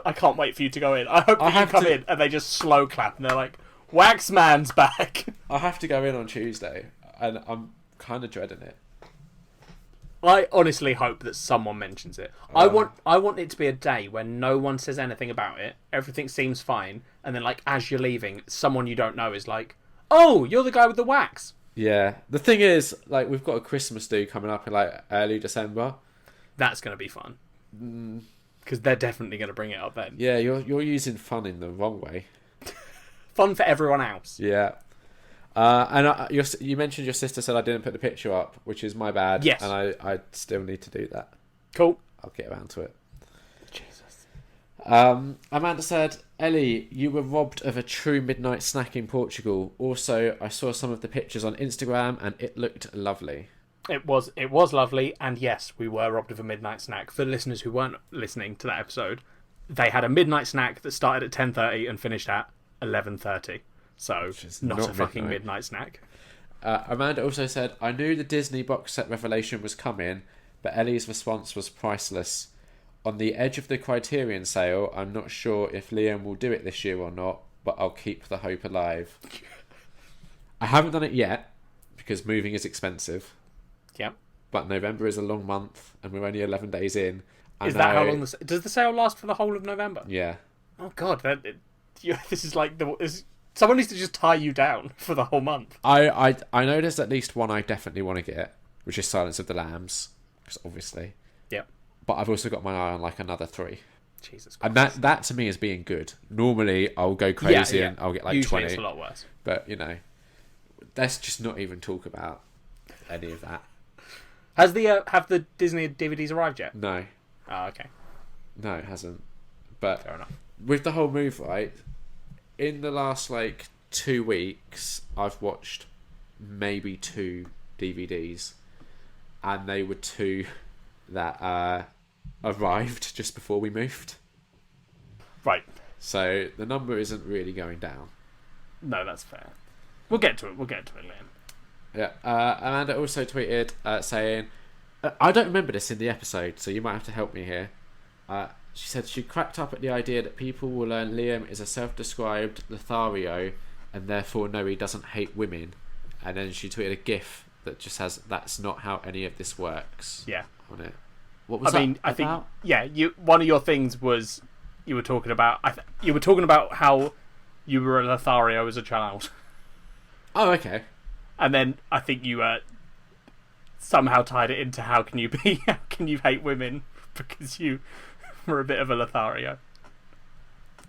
I can't wait for you to go in. I hope that you come in and they just slow clap and they're like, "Waxman's back." I have to go in on Tuesday and I'm kind of dreading it. I honestly hope that someone mentions it. I want it to be a day when no one says anything about it. Everything seems fine, and then like as you're leaving, someone you don't know is like, "Oh, you're the guy with the wax." Yeah. The thing is, like, we've got a Christmas do coming up in like early December. That's going to be fun. Because they're definitely going to bring it up then. Yeah, you're using fun in the wrong way. Fun for everyone else. Yeah. And you mentioned your sister said I didn't put the picture up, which is my bad. Yes. And I still need to do that. Cool. I'll get around to it. Jesus. Amanda said, "Ellie, you were robbed of a true midnight snack in Portugal. Also, I saw some of the pictures on Instagram and it looked lovely." It was lovely, and yes, we were robbed of a midnight snack. For listeners who weren't listening to that episode, they had a midnight snack that started at 10:30 and finished at 11:30. So, not a fucking midnight snack. Amanda also said, "I knew the Disney box set revelation was coming, but Ellie's response was priceless. On the edge of the Criterion sale, I'm not sure if Liam will do it this year or not, but I'll keep the hope alive." I haven't done it yet, because moving is expensive. Yep. But November is a long month, and we're only 11 days in. Is that how long... Does the sale last for the whole of November? Yeah. Oh, God. This is like... Someone needs to just tie you down for the whole month. I know there's at least one I definitely want to get, which is Silence of the Lambs. works, obviously. Yep. But I've also got my eye on like another 3. Jesus Christ. And that to me is being good. Normally, I'll go crazy and I'll get like Usually 20. It's a lot worse. But, you know, let's just not even talk about any of that. Have the Disney DVDs arrived yet? No. Oh, okay. No, it hasn't. But fair enough. With the whole move, right, in the last, like, 2 weeks, I've watched maybe 2 DVDs. And they were 2 that arrived just before we moved. Right. So the number isn't really going down. No, that's fair. We'll get to it, Liam. Yeah. Amanda also tweeted saying, I don't remember this in the episode, so you might have to help me here. She said she cracked up at the idea that people will learn Liam is a self-described Lothario and therefore know he doesn't hate women. And then she tweeted a GIF that just has "That's not how any of this works." Yeah. On it. What was that about? One of your things was you were talking about how you were a Lothario as a child. Oh, okay. And then I think you somehow tied it into how can you hate women because you were a bit of a Lothario.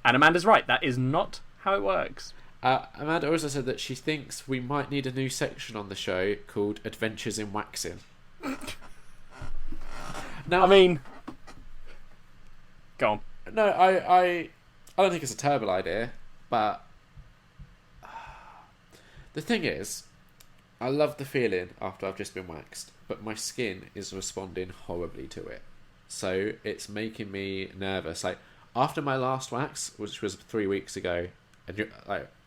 And Amanda's right, that is not how it works. Amanda also said that she thinks we might need a new section on the show called Adventures in Waxing. Now, I mean, go on. No, I don't think it's a terrible idea, but the thing is, I love the feeling after I've just been waxed, but my skin is responding horribly to it. So it's making me nervous. Like, after my last wax, which was 3 weeks ago, and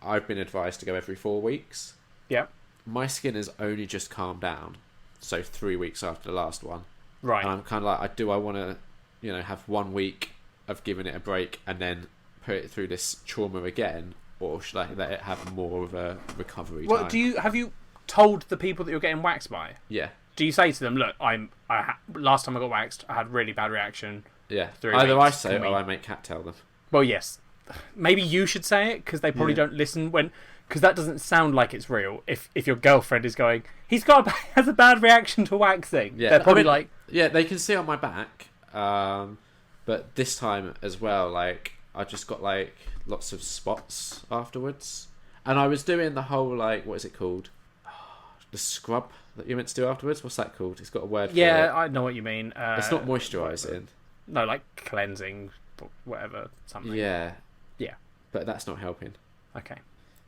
I've been advised to go every 4 weeks. Yeah. My skin has only just calmed down. So 3 weeks after the last one. Right. And I'm kind of like, I want to, have 1 week of giving it a break and then put it through this trauma again, or should I let it have more of a recovery time? Have you told the people that you're getting waxed by? Yeah. Do you say to them, look, last time I got waxed, I had really bad reaction. Yeah. 3 Either weeks. I say it or I make Kat tell them. Well, yes. Maybe you should say it because they probably don't listen because that doesn't sound like it's real. If your girlfriend is going, has a bad reaction to waxing. Yeah. They're probably yeah, they can see on my back. But this time as well, like, I just got like lots of spots afterwards, and I was doing the whole like, what is it called? The scrub that you're meant to do afterwards. What's that called? It's got a word for it. Yeah, I know what you mean. It's not moisturising. No, like cleansing, whatever, something. Yeah. Yeah. But that's not helping. Okay.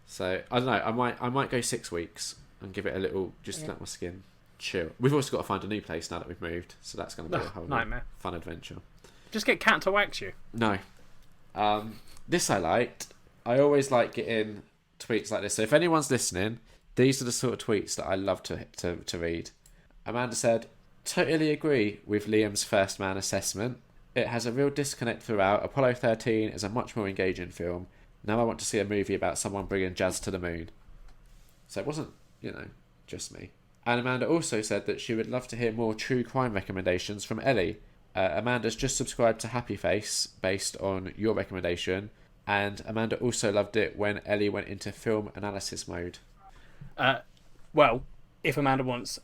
So I don't know. I might go 6 weeks and give it a little, just let my skin chill. We've also got to find a new place now that we've moved, so that's going to be a whole nightmare. Fun adventure. Just get Kat to wax you. No. This I liked. I always like getting tweets like this. So if anyone's listening, these are the sort of tweets that I love to read. Amanda said, "Totally agree with Liam's first man assessment. It has a real disconnect throughout. Apollo 13 is a much more engaging film. Now I want to see a movie about someone bringing jazz to the moon." So it wasn't, just me. And Amanda also said that she would love to hear more true crime recommendations from Ellie. Amanda's just subscribed to Happy Face based on your recommendation. And Amanda also loved it when Ellie went into film analysis mode. Well, if Amanda wants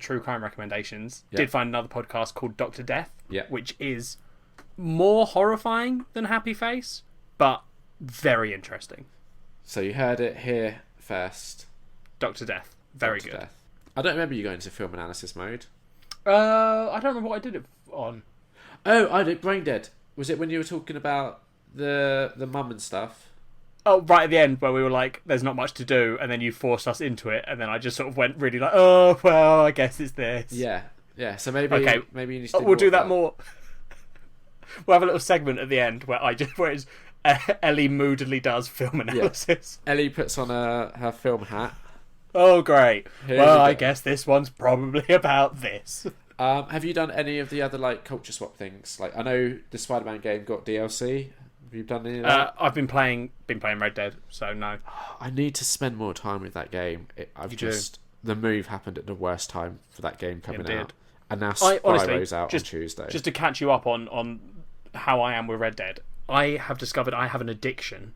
true crime recommendations, did find another podcast called Dr. Death, which is more horrifying than Happy Face, but very interesting. So you heard it here first. Dr. Death. Very Dr. good. Death. I don't remember you going into film analysis mode. I don't remember what I did it on. Oh, I did Brain Dead. Was it when you were talking about the mum and stuff? Oh, right at the end where we were like, there's not much to do, and then you forced us into it, and then I just sort of went really like, oh, well, I guess it's this. Yeah. So maybe you need to we'll do that more. We'll have a little segment at the end where it's Ellie moodily does film analysis. Yeah. Ellie puts on her film hat. Oh, great. I guess this one's probably about this. Have you done any of the other like culture swap things? Like, I know the Spider-Man game got DLC. Have you done any of that? I've been playing Red Dead, so no. I need to spend more time with that game. The move happened at the worst time for that game coming out. And now Spyro's out on Tuesday. Just to catch you up on how I am with Red Dead, I have discovered I have an addiction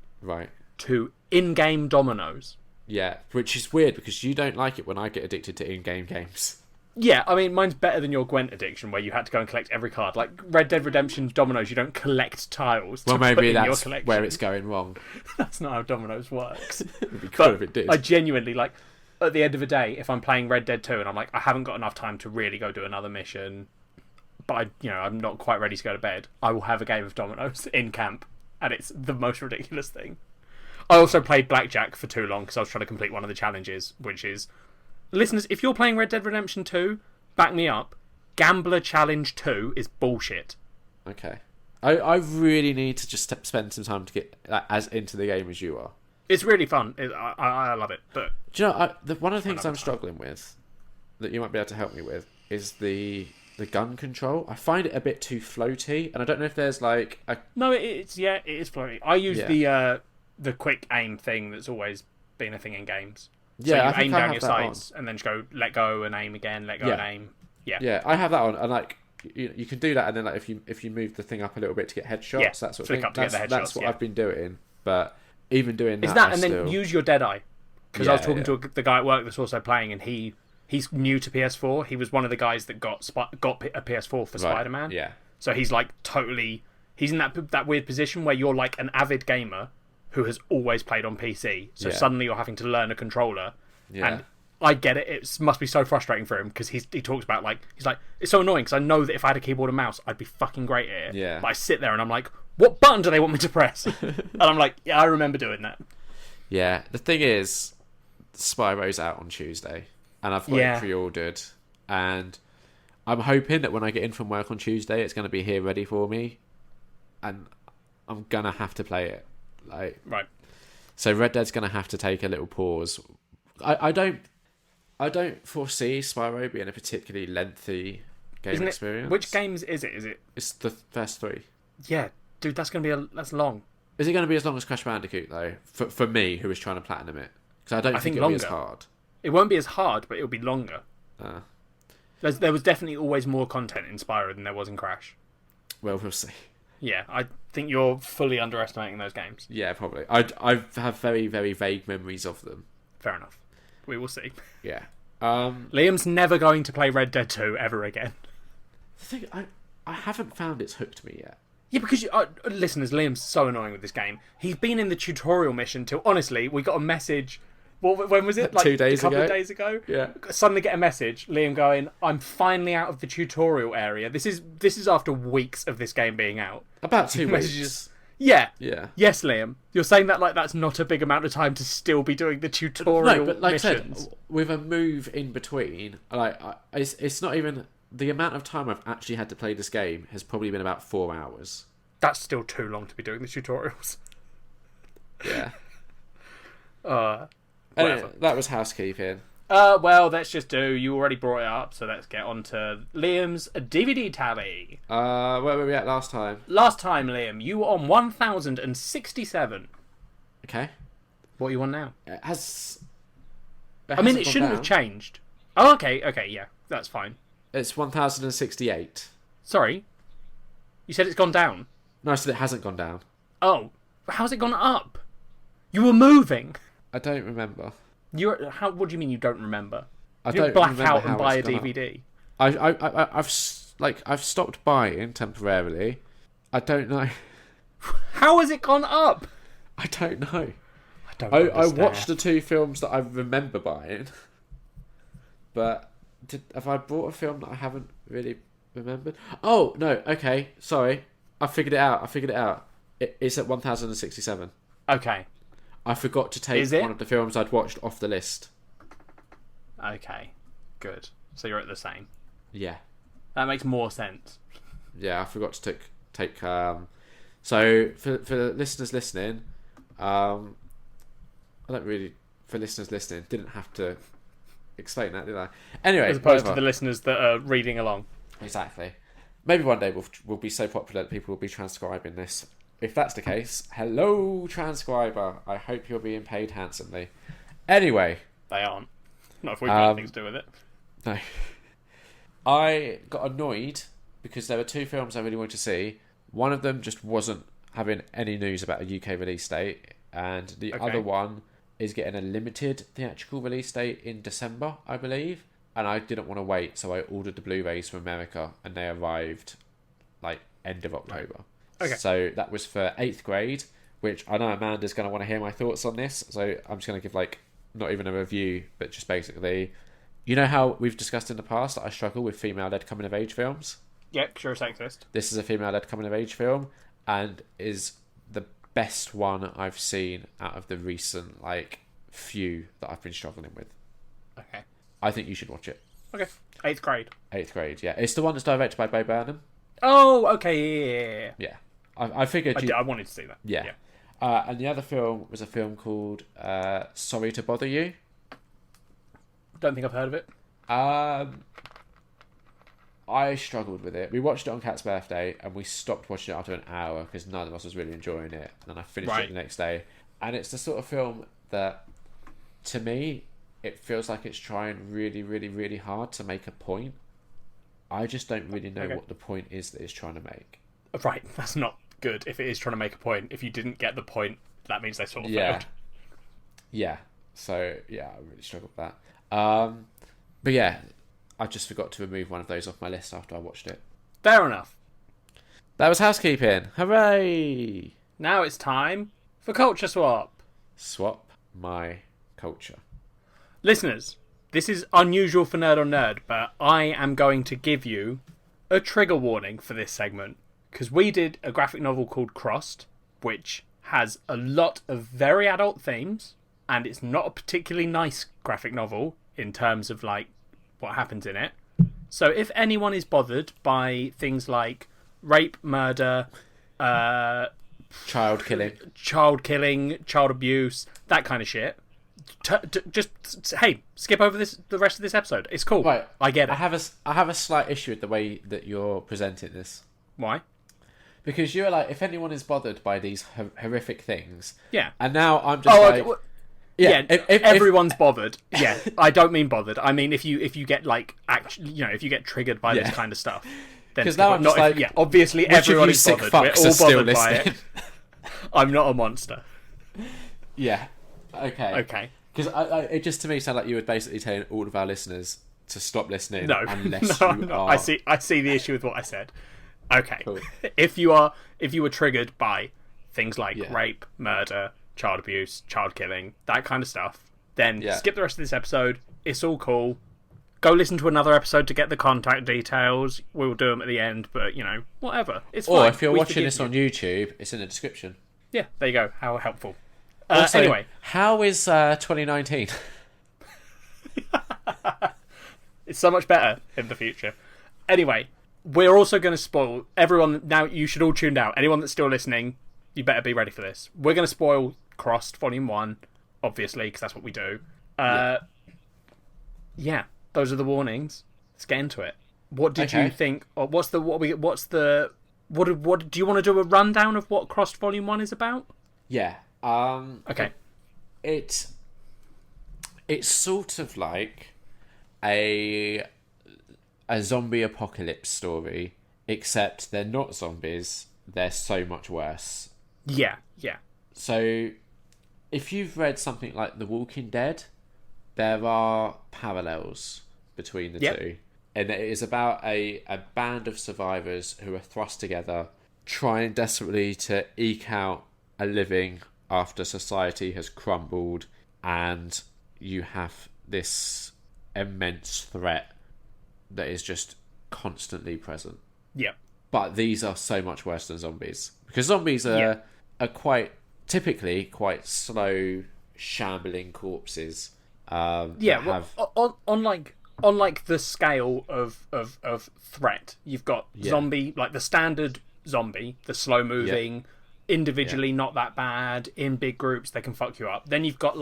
to in-game dominoes. Yeah, which is weird because you don't like it when I get addicted to in-game games. Yeah, I mean, mine's better than your Gwent addiction, where you had to go and collect every card. Like Red Dead Redemption Dominoes, you don't collect tiles. Well, to put maybe in your that's collection. where it's going wrong. That's not how Dominoes works. It'd be cool if it did. I genuinely, like, at the end of the day, if I'm playing Red Dead 2 and I'm like, I haven't got enough time to really go do another mission, but I'm not quite ready to go to bed, I will have a game of Dominoes in camp, and it's the most ridiculous thing. I also played Blackjack for too long because I was trying to complete one of the challenges, which is, listeners, if you're playing Red Dead Redemption 2, back me up. Gambler Challenge 2 is bullshit. Okay. I really need to just spend some time to get as into the game as you are. It's really fun. I love it. But do you know, one of the things I'm struggling with, that you might be able to help me with, is the gun control. I find it a bit too floaty, and I don't know if there's like a... No, it is floaty. I use the quick aim thing that's always been a thing in games. So you aim down your sights and then just go let go and aim again, let go and aim. Yeah, I have that on, and like you can do that, and then like if you move the thing up a little bit to get headshots, that sort of thing. Up to get the headshots, that's what I've been doing, but even doing that, and then use your Deadeye, because I was talking to the guy at work that's also playing, and he's new to PS4. He was one of the guys that got a PS4 for Spider-Man. Yeah, so he's like he's in that weird position where you're like an avid gamer who has always played on PC. So suddenly you're having to learn a controller. Yeah. And I get it. It must be so frustrating for him because he talks about he's like, it's so annoying because I know that if I had a keyboard and mouse, I'd be fucking great at it. Yeah. But I sit there and I'm like, what button do they want me to press? And I'm like, yeah, I remember doing that. Yeah. The thing is, Spyro's out on Tuesday and I've got it pre-ordered. And I'm hoping that when I get in from work on Tuesday, it's going to be here ready for me. And I'm going to have to play it. Right. So Red Dead's going to have to take a little pause. I don't foresee Spyro being a particularly lengthy game experience. Which games is it? It's the first 3. Yeah, dude, that's long. Is it going to be as long as Crash Bandicoot though? For me, who is trying to platinum it, because I think it'll be as hard. It won't be as hard, but it'll be longer. There was definitely always more content in Spyro than there was in Crash. Well, we'll see. Yeah, I think you're fully underestimating those games. Yeah, probably. I have very, very vague memories of them. Fair enough. We will see. Yeah. Liam's never going to play Red Dead 2 ever again. The thing, I haven't found it's hooked me yet. Yeah, because listeners, Liam's so annoying with this game. He's been in the tutorial mission till, honestly, we got a message. When was it? 2 days ago? A couple of days ago? Yeah. Suddenly get a message, Liam going, I'm finally out of the tutorial area. This is after weeks of this game being out. About 2 weeks. Yeah. Yeah. Yes, Liam. You're saying that like that's not a big amount of time to still be doing the tutorial but like missions. I said, with a move in between, it's not even... The amount of time I've actually had to play this game has probably been about 4 hours. That's still too long to be doing the tutorials. Yeah. Whatever. That was housekeeping. Well, let's just do. You already brought it up, so let's get on to Liam's DVD tally. Where were we at last time? Last time, Liam, you were on 1,067. Okay. What are you on now? It shouldn't have changed. Oh, okay, yeah, that's fine. It's 1,068. Sorry? You said it's gone down? No, I said it hasn't gone down. Oh, how's it gone up? You were moving. I don't remember. What do you mean you don't remember? I don't black out and buy a DVD. I've stopped buying temporarily. I don't know. How has it gone up? I don't know. I watched the 2 films that I remember buying, but have I bought a film that I haven't really remembered? Oh no. Okay, sorry. I figured it out. It's at 1,067. Okay. I forgot to take one of the films I'd watched off the list. Okay, good. So you're at the same. Yeah. That makes more sense. Yeah, I forgot to take. So for the listeners listening, didn't have to explain that, did I? Anyway, as opposed to the listeners that are reading along. Exactly. Maybe one day we'll be so popular that people will be transcribing this. If that's the case, hello, transcriber. I hope you're being paid handsomely. Anyway. They aren't. Not if we've got anything to do with it. No. I got annoyed because there were 2 films I really wanted to see. One of them just wasn't having any news about a UK release date, and the other one is getting a limited theatrical release date in December, I believe. and I didn't want to wait, so I ordered the Blu-rays from America, and they arrived like end of October. Right. Okay. So that was for 8th grade, which I know Amanda's going to want to hear my thoughts on this, so I'm just going to give like not even a review, but just basically, you know how we've discussed in the past that I struggle with female-led coming-of-age films? Yep, sure, sexist. This is a female-led coming-of-age film, and is the best one I've seen out of the recent like few that I've been struggling with. Okay. I think you should watch it. Okay. 8th grade. 8th grade, yeah. It's the one that's directed by Bo Burnham. Oh, okay, yeah. Yeah. I figured I wanted to see that. Yeah. And the other film was a film called Sorry to Bother You. Don't think I've heard of it. I struggled with it. We watched it on Kat's birthday, and we stopped watching it after an hour because none of us was really enjoying it. And then I finished it the next day. And it's the sort of film that, to me, it feels like it's trying really, really, really hard to make a point. I just don't really know what the point is that it's trying to make. Right, that's not good if it is trying to make a point. If you didn't get the point, that means they sort of failed. Yeah. So, yeah, I really struggled with that. But yeah, I just forgot to remove one of those off my list after I watched it. Fair enough. That was housekeeping. Hooray! Now it's time for Culture Swap. Swap my culture. Listeners, this is unusual for Nerd on Nerd, but I am going to give you a trigger warning for this segment. Because we did a graphic novel called Crossed, which has a lot of very adult themes, and it's not a particularly nice graphic novel in terms of like what happens in it. So if anyone is bothered by things like rape, murder, child killing, child abuse, that kind of shit, just hey, skip over the rest of this episode. It's cool. Right, I get it. I have a slight issue with the way that you're presenting this. Why? Because you're like, if anyone is bothered by these horrific things, yeah, and now I'm just like, okay, well, yeah. If everyone's bothered, yeah. I don't mean bothered. I mean if you get like if you get triggered by this kind of stuff, then because now I'm just like, obviously everyone is bothered. We're all bothered by it. I'm not a monster. Yeah. Okay. Because it just to me sounded like you were basically telling all of our listeners to stop listening. No, unless no, you no. are. I see the issue with what I said. Okay. Cool. If you were triggered by things like rape, murder, child abuse, child killing, that kind of stuff, then skip the rest of this episode. It's all cool. Go listen to another episode to get the contact details. We'll do them at the end, but whatever. It's fine. Or if you're watching this on YouTube, it's in the description. Yeah, there you go. How helpful. Also, anyway, how is 2019? It's so much better in the future. Anyway, we're also going to spoil everyone. Now you should all tune out. Anyone that's still listening, you better be ready for this. We're going to spoil Crossed Volume 1, obviously, because that's what we do. Yeah, those are the warnings. Let's get into it. What did you think? Or what do you want to do a rundown of what Crossed Volume 1 is about? Yeah. Okay. It's sort of like a zombie apocalypse story, except they're not zombies. They're so much worse. Yeah. So, if you've read something like The Walking Dead, there are parallels between the two. And it is about a band of survivors who are thrust together, trying desperately to eke out a living after society has crumbled, and you have this immense threat that is just constantly present. Yeah. But these are so much worse than zombies. Because zombies are typically quite slow, shambling corpses. On the scale of threat, you've got zombie, like the standard zombie, the slow moving, individually not that bad, in big groups they can fuck you up. Then you've got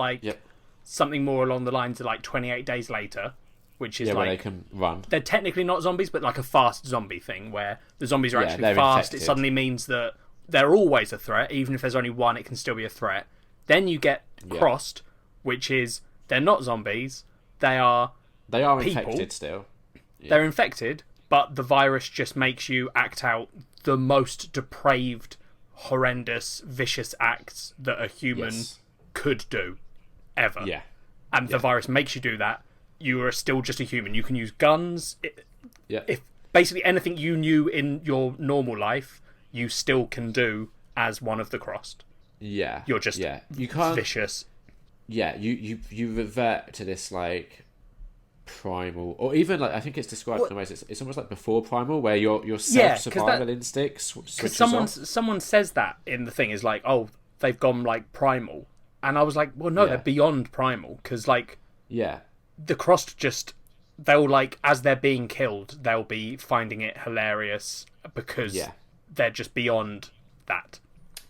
something more along the lines of like 28 Days Later, which is where they can run. They're technically not zombies, but like a fast zombie thing where the zombies are actually fast. Infected. It suddenly means that they're always a threat. Even if there's only one, it can still be a threat. Then you get Crossed, which is they're not zombies. They are people. Infected still. Yeah. They're infected, but the virus just makes you act out the most depraved, horrendous, vicious acts that a human could do, ever. Yeah. And the virus makes you do that. you are still just a human. You can use guns. Yeah. If basically anything you knew in your normal life, you still can do as one of the crossed. Yeah. You're just you can't, vicious. Yeah, you revert to this like primal, or even like I think it's described in ways it's almost like before primal, where your self-survival instincts switches off. Someone says that in the thing is like, oh, they've gone like primal, and I was like, well, no, they're beyond primal, because like the crossed just, they'll like, as they're being killed, they'll be finding it hilarious because they're just beyond that.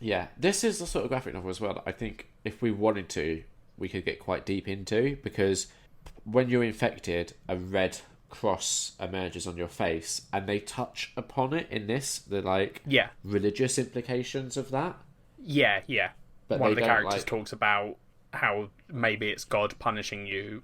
Yeah, this is the sort of graphic novel as well that I think if we wanted to, we could get quite deep into, because when you're infected, a red cross emerges on your face, and they touch upon it in this, the like religious implications of that. Yeah. But one of the characters talks about how maybe it's God punishing you,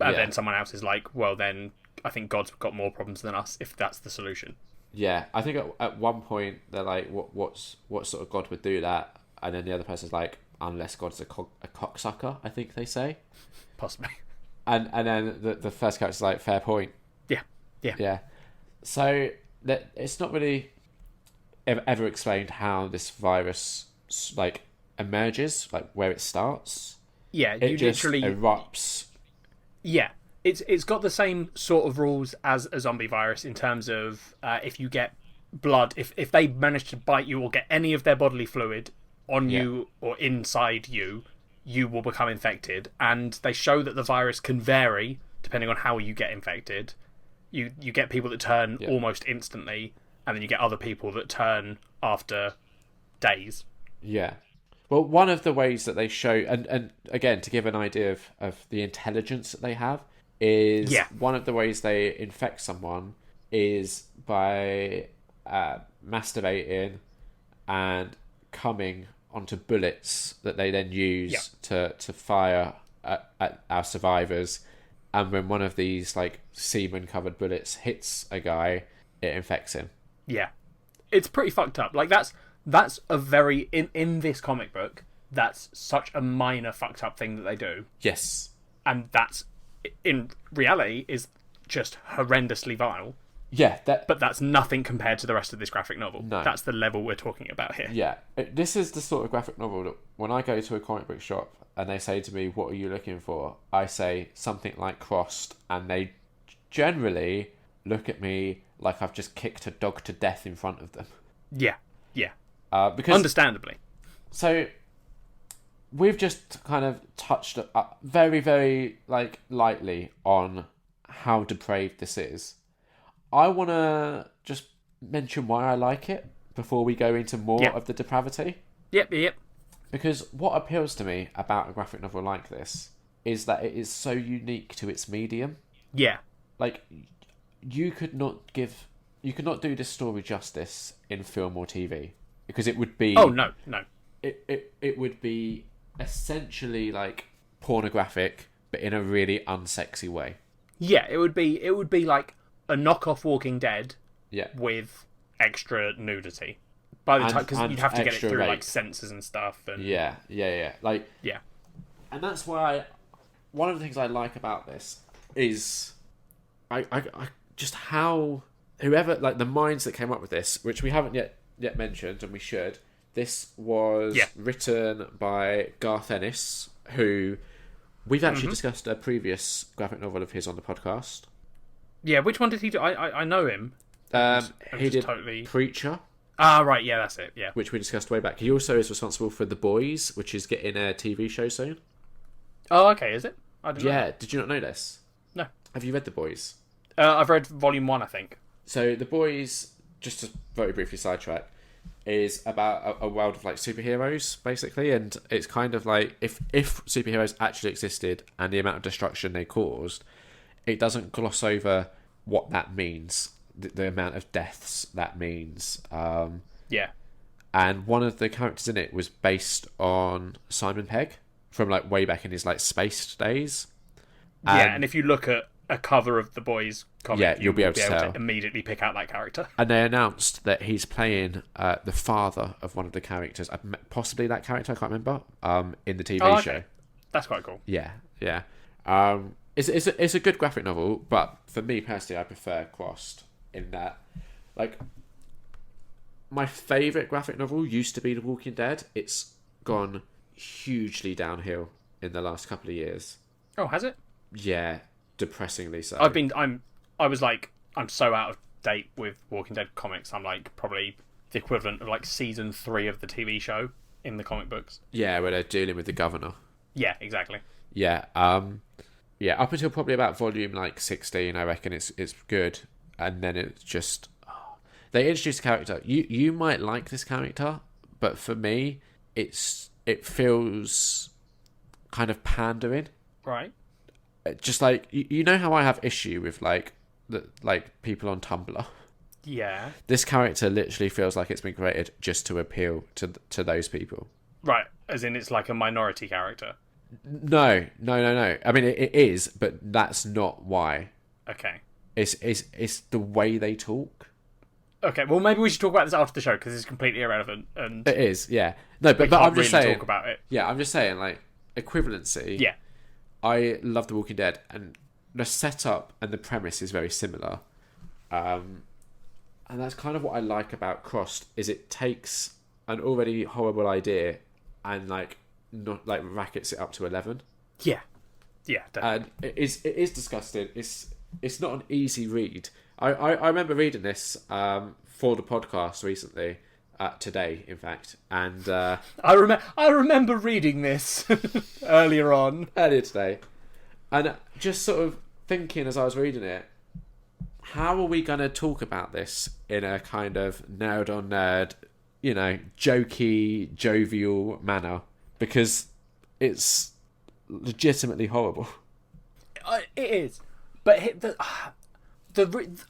and then someone else is like, well, then I think God's got more problems than us if that's the solution. Yeah, I think at one point they're like, what sort of God would do that? And then the other person's like, unless God's a cocksucker, I think they say. Possibly. And then the first character's like, fair point. Yeah. So it's not really ever explained how this virus like emerges, like where it starts. Yeah, it just literally erupts. Yeah. It's got the same sort of rules as a zombie virus in terms of if you get blood, if they manage to bite you or get any of their bodily fluid on you or inside you, you will become infected. And they show that the virus can vary depending on how you get infected. You get people that turn almost instantly, and then you get other people that turn after days. Yeah. Well, one of the ways that they show, and again, to give an idea of the intelligence that they have, is one of the ways they infect someone is by masturbating and coming onto bullets that they then use to fire at our survivors. And when one of these like semen covered bullets hits a guy, it infects him. Yeah, it's pretty fucked up. Like that's a very in this comic book, that's such a minor fucked up thing that they do. Yes, and that's in reality is just horrendously vile. Yeah, but that's nothing compared to the rest of this graphic novel. No. That's the level we're talking about here. Yeah, this is the sort of graphic novel that when I go to a comic book shop and they say to me, what are you looking for? I say something like Crossed, and they generally look at me like I've just kicked a dog to death in front of them. Yeah. Because understandably. So we've just kind of touched very, very like lightly on how depraved this is. I want to just mention why I like it before we go into more of the depravity. Yep. Because what appeals to me about a graphic novel like this is that it is so unique to its medium. Yeah. Like, you could not do this story justice in film or TV. Because it would be... Oh, no. It would be essentially like pornographic, but in a really unsexy way. Yeah, it would be like a knockoff Walking Dead with extra nudity. By the time, because you'd have to get it through rape. Like censors and stuff. And... Yeah. Like, yeah. And that's why one of the things I like about this is I just how whoever, like the minds that came up with this, which we haven't yet mentioned, and we should. This was written by Garth Ennis, who we've actually discussed a previous graphic novel of his on the podcast. Yeah, which one did he do? I know him. He did Preacher. Ah, right, yeah, that's it, yeah. Which we discussed way back. He also is responsible for The Boys, which is getting a TV show soon. Oh, okay, is it? I don't know. Yeah, did you not know this? No. Have you read The Boys? I've read Volume 1, I think. So The Boys, just to very briefly sidetrack, is about a world of like superheroes, basically, and it's kind of like if superheroes actually existed and the amount of destruction they caused, it doesn't gloss over what that means. The amount of deaths that means. And one of the characters in it was based on Simon Pegg from like way back in his like space days. And if you look at a cover of The Boys comic, you'll be able to immediately pick out that character. And they announced that he's playing the father of one of the characters, possibly that character, I can't remember, in the TV show. That's quite cool. Yeah. it's a good graphic novel, but for me personally, I prefer Crossed in that, like, my favourite graphic novel used to be The Walking Dead. It's gone hugely downhill in the last couple of years. Oh, has it? Yeah, depressingly so. I'm so out of date with Walking Dead comics. I'm like probably the equivalent of like season 3 of the TV show in the comic books. Yeah, where they're dealing with the governor. Yeah, exactly. Yeah, yeah. Up until probably about volume like 16, I reckon it's good, and then it's just they introduce a character. You might like this character, but for me, it feels kind of pandering. Right. Just like you know how I have issue with like people on Tumblr. Yeah. This character literally feels like it's been created just to appeal to those people. Right, as in it's like a minority character. No. I mean, it is, but that's not why. Okay. It's the way they talk. Okay, well, maybe we should talk about this after the show because it's completely irrelevant. And it is, yeah. No, but I'm just really saying. Talk about it. Yeah, I'm just saying, like, equivalency. Yeah. I love The Walking Dead, and the setup and the premise is very similar. And that's kind of what I like about Crossed, is it takes an already horrible idea and like not like rackets it up to 11. Yeah, definitely. And it is disgusting. It's not an easy read. I remember reading this for the podcast recently, today in fact, and I remember reading this earlier today, and just sort of thinking as I was reading it, how are we going to talk about this in a kind of nerd on nerd, jokey, jovial manner? Because it's legitimately horrible. It is, but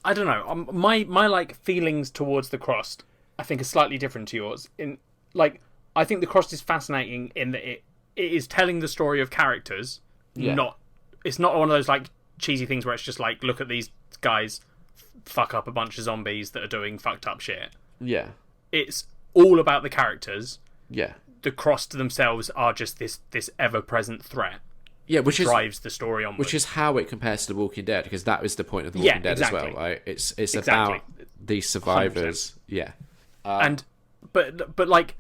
I don't know. My like feelings towards The Crossed, I think, are slightly different to yours. I think The Crossed is fascinating in that it is telling the story of characters. Yeah. It's not one of those like cheesy things where it's just like, look at these guys fuck up a bunch of zombies that are doing fucked up shit. Yeah. It's all about the characters. Yeah. The Crossed themselves are just this ever-present threat. Yeah, which drives the story onwards. Which is how it compares to The Walking Dead, because that was the point of The Walking Dead as well, right? It's exactly. About these survivors. 100%. Yeah. But like,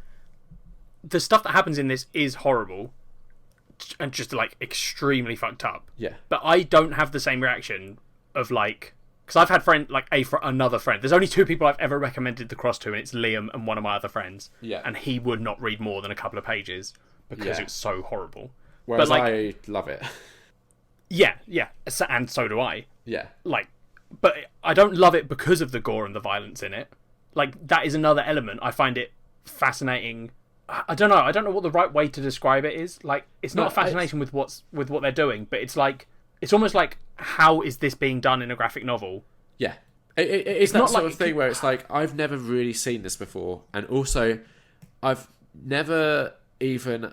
the stuff that happens in this is horrible and just like extremely fucked up. Yeah. But I don't have the same reaction of like, because I've had another friend. There's only 2 people I've ever recommended The Cross to, and it's Liam and one of my other friends. Yeah. And he would not read more than a couple of pages because it's so horrible. Whereas I love it. Yeah, and so do I. Yeah. But I don't love it because of the gore and the violence in it. Like, that is another element. I find it fascinating. I don't know what the right way to describe it is. Like, it's not a fascination with what they're doing, but it's like, it's almost like, how is this being done in a graphic novel? Yeah. It's that sort of thing where it's like, I've never really seen this before, and also, I've never even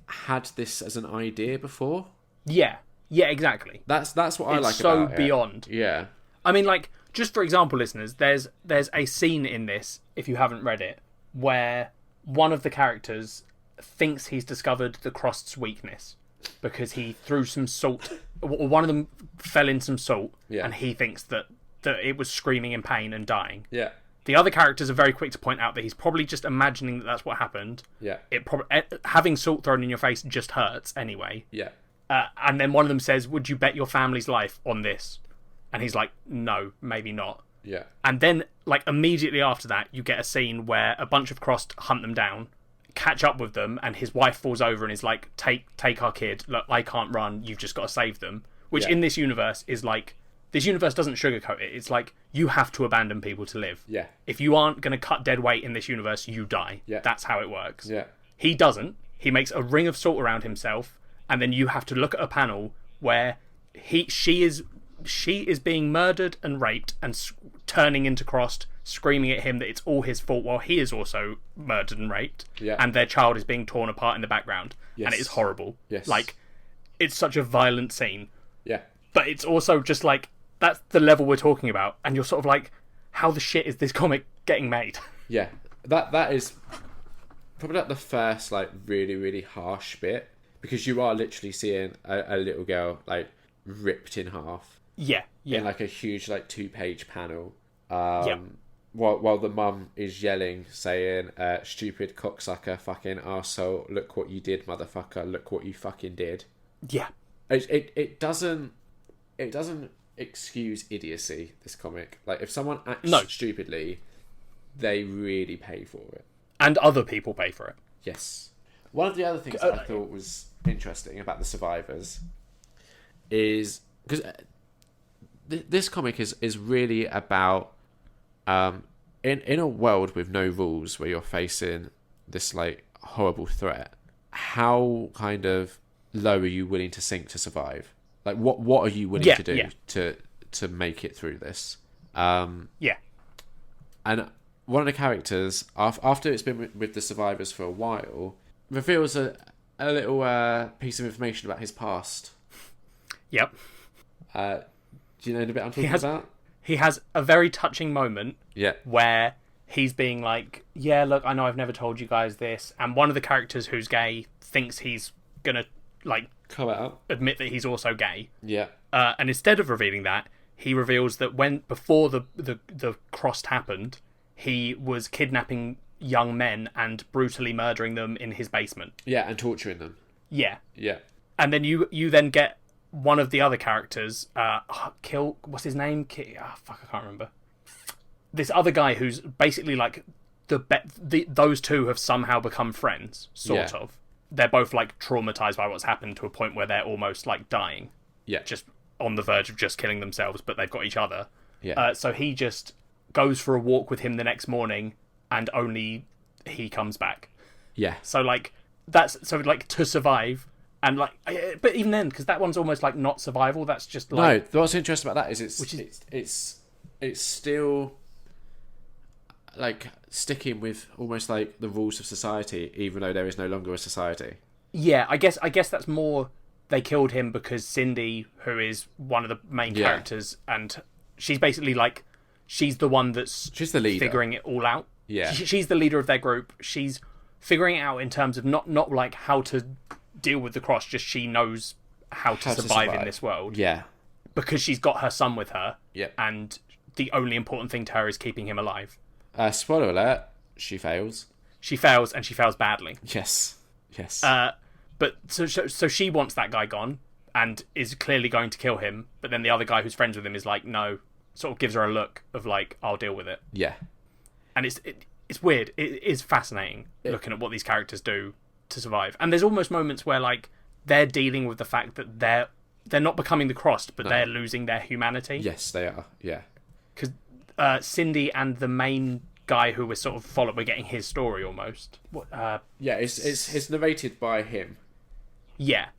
had this as an idea before. Yeah, exactly. That's what I like about it. It's so beyond. Yeah. I mean, like, just for example, listeners, there's a scene in this, if you haven't read it, where one of the characters thinks he's discovered the Crost's weakness because he threw some salt. One of them fell in some salt, and he thinks that it was screaming in pain and dying. Yeah. The other characters are very quick to point out that he's probably just imagining that that's what happened. Yeah. Having salt thrown in your face just hurts anyway. Yeah. And then one of them says, "Would you bet your family's life on this?" And he's like, "No, maybe not." Yeah. And then, like, immediately after that, you get a scene where a bunch of Crossed hunt them down, catch up with them, and his wife falls over and is like, "Take our kid. Look, I can't run. You've just got to save them." Which in this universe is like, this universe doesn't sugarcoat it. It's like, you have to abandon people to live. Yeah. If you aren't going to cut dead weight in this universe, you die. Yeah. That's how it works. Yeah. He doesn't. He makes a ring of salt around himself, and then you have to look at a panel where she is being murdered and raped and turning into Crossed, screaming at him that it's all his fault while he is also murdered and raped. Yeah. And their child is being torn apart in the background. Yes. And it is horrible. Yes. Like, it's such a violent scene. Yeah. But it's also just like, that's the level we're talking about, and you're sort of like, how the shit is this comic getting made? Yeah, that is probably like the first like really really harsh bit, because you are literally seeing a little girl like ripped in half. Yeah. In like a huge like 2-page panel. Yep. While the mum is yelling, saying, "Stupid cocksucker, fucking arsehole, look what you did, motherfucker, look what you fucking did." Yeah. It doesn't excuse idiocy, this comic. Like, if someone acts stupidly, they really pay for it. And other people pay for it. Yes. One of the other things that I thought was interesting about the survivors is... Because this comic is really about... in a world with no rules, where you're facing this, like, horrible threat, how kind of low are you willing to sink to survive? Like, what are you willing to do to make it through this? Yeah. And one of the characters, after it's been with the survivors for a while, reveals a little piece of information about his past. Yep. Do you know the bit I'm talking about? He has a very touching moment where he's being like, yeah, look, I know I've never told you guys this. And one of the characters who's gay thinks he's going to, like, come out, admit that he's also gay. Yeah. And instead of revealing that, he reveals that before the cross happened, he was kidnapping young men and brutally murdering them in his basement. Yeah, and torturing them. Yeah. Yeah. And then you then get one of the other characters, what's his name? Fuck, I can't remember. This other guy who's basically like those two have somehow become friends, sort of. They're both like traumatized by what's happened to a point where they're almost like dying. Yeah. Just on the verge of just killing themselves, but they've got each other. Yeah. So he just goes for a walk with him the next morning, and only he comes back. Yeah. So like to survive. And like, but even then, because that one's almost like not survival. That's just like... No. What's interesting about that is it's still like sticking with almost like the rules of society, even though there is no longer a society. Yeah, I guess that's more. They killed him because Cindy, who is one of the main characters, and she's basically like, she's the one she's the leader, figuring it all out. Yeah, she's the leader of their group. She's figuring it out in terms of not like how to deal with the cross, just she knows how to survive in this world. Yeah. Because she's got her son with her. Yeah. And the only important thing to her is keeping him alive. Spoiler alert, she fails. She fails, and she fails badly. Yes. Yes. But so she wants that guy gone and is clearly going to kill him, but then the other guy who's friends with him is like, no, sort of gives her a look of like, I'll deal with it. Yeah. And it's weird. It is fascinating looking at what these characters do to survive. And there's almost moments where like they're dealing with the fact that they're not becoming the crossed, but they're losing their humanity. Yes, they are. Yeah. Because Cindy and the main guy who we're sort of we're getting his story almost. It's narrated by him. Yeah.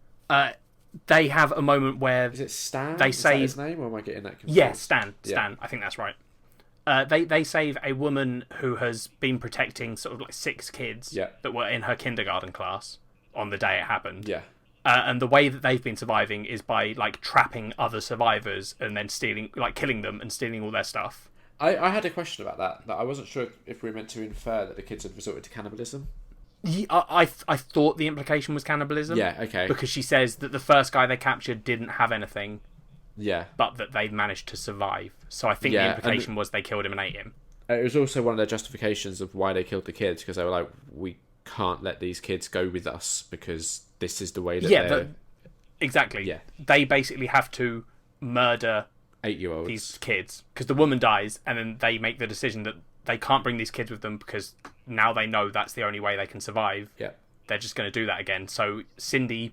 They have a moment where... Is it Stan? They save... Is that his name, or am I getting that confused? Yeah, Stan. I think that's right. They save a woman who has been protecting sort of like 6 kids that were in her kindergarten class on the day it happened. Yeah. And the way that they've been surviving is by like trapping other survivors and then killing them and stealing all their stuff. I had a question about that I wasn't sure if we were meant to infer that the kids had resorted to cannibalism. I thought the implication was cannibalism. Yeah, okay. Because she says that the first guy they captured didn't have anything. Yeah. But that they managed to survive. So I think the implication was they killed him and ate him. It was also one of their justifications of why they killed the kids, because they were like, we can't let these kids go with us because this is the way that exactly. Yeah. They basically have to murder 8-year-olds. These kids. Because the woman dies and then they make the decision that they can't bring these kids with them because now they know that's the only way they can survive. Yeah. They're just going to do that again. So Cindy's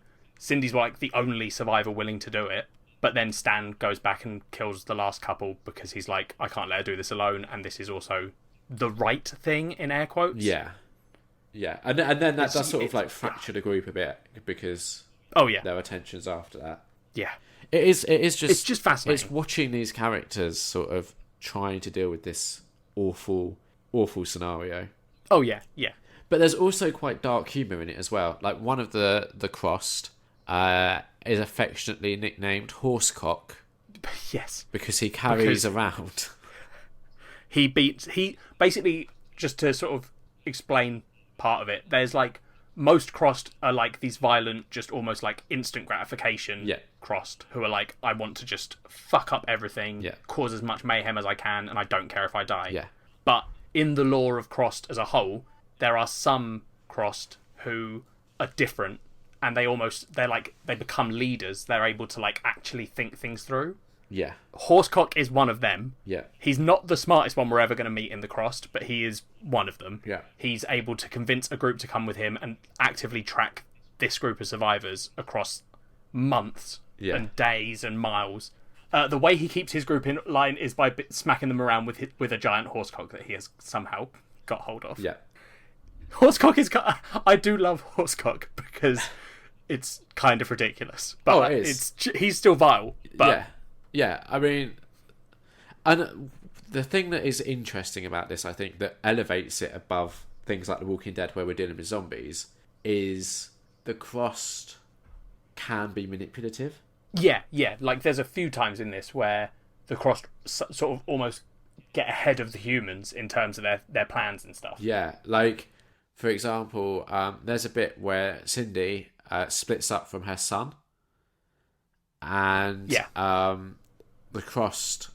like the only survivor willing to do it. But then Stan goes back and kills the last couple because he's like, I can't let her do this alone, and this is also the right thing, in air quotes. Yeah. Yeah. And then that does sort of like fracture the group a bit because there were tensions after that. Yeah. It's just fascinating. It's watching these characters sort of trying to deal with this awful scenario. Oh, yeah, yeah. But there's also quite dark humour in it as well. Like one of the crossed is affectionately nicknamed Horsecock. Yes. Because he carries around. He basically, just to sort of explain part of it, there's like most Crossed are like these violent, just almost like instant gratification Crossed, who are like, I want to just fuck up everything, cause as much mayhem as I can, and I don't care if I die. Yeah. But in the lore of Crossed as a whole, there are some Crossed who are different, and they become leaders. They're able to like actually think things through. Yeah. Horsecock is one of them. Yeah. He's not the smartest one we're ever going to meet in the Crossed, but he is one of them. Yeah. He's able to convince a group to come with him and actively track this group of survivors across months and days and miles. The way he keeps his group in line is by smacking them around with a giant horsecock that he has somehow got hold of. Yeah. Horsecock is... I do love Horsecock because it's kind of ridiculous. But it is. He's still vile. But Yeah, I mean... And the thing that is interesting about this, I think, that elevates it above things like The Walking Dead, where we're dealing with zombies, is the Crossed can be manipulative. Yeah. Like, there's a few times in this where the Crossed sort of almost get ahead of the humans in terms of their plans and stuff. Yeah, like, for example, there's a bit where Cindy splits up from her son, and the Crossed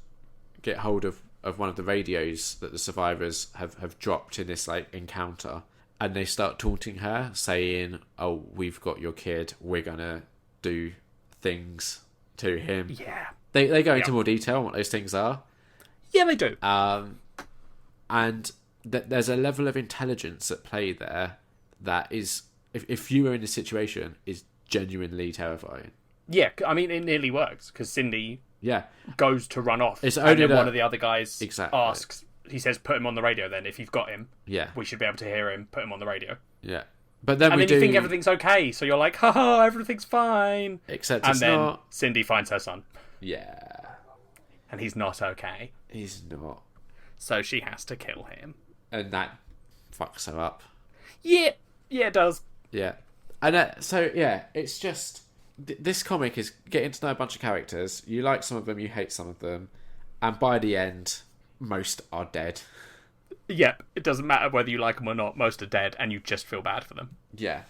get hold of one of the radios that the survivors have dropped in this like encounter, and they start taunting her, saying, "Oh, we've got your kid. We're gonna do things to him." Yeah, they go into more detail on what those things are. Yeah, they do. And there's a level of intelligence at play there that is, if you were in this situation, is genuinely terrifying. Yeah, I mean, it nearly works, because Cindy goes to run off, it's and then one of the other guys asks, he says, put him on the radio then, if you've got him. Yeah. We should be able to hear him, put him on the radio. Yeah. But then you think everything's okay, so you're like, haha, everything's fine. Except and it's then not. Cindy finds her son. Yeah. And he's not okay. He's not. So she has to kill him. And that fucks her up. Yeah, it does. Yeah. And it's just... This comic is getting to know a bunch of characters. You like some of them, you hate some of them. And by the end, most are dead. Yep, it doesn't matter whether you like them or not. Most are dead, and you just feel bad for them. Yeah.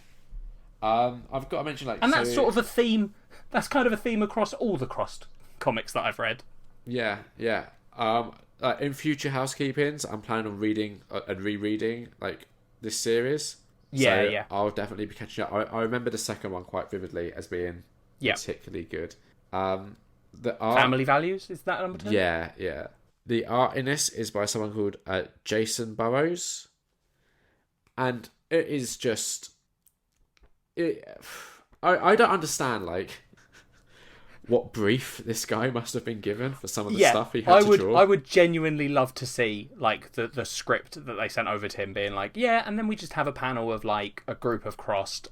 I've got to mention, like... And that's sort of a theme... That's kind of a theme across all the Crossed comics that I've read. Yeah. In future housekeepings, I'm planning on reading and rereading like this series. Yeah. I'll definitely be catching up. I remember the second one quite vividly as being particularly good. The art... Family Values, is that number 10? Yeah. The art in this is by someone called Jason Burrows, and it is just... I don't understand, like, what brief this guy must have been given for some of the stuff he had to draw. I would genuinely love to see, like, the script that they sent over to him being like, and then we just have a panel of, like, a group of Crossed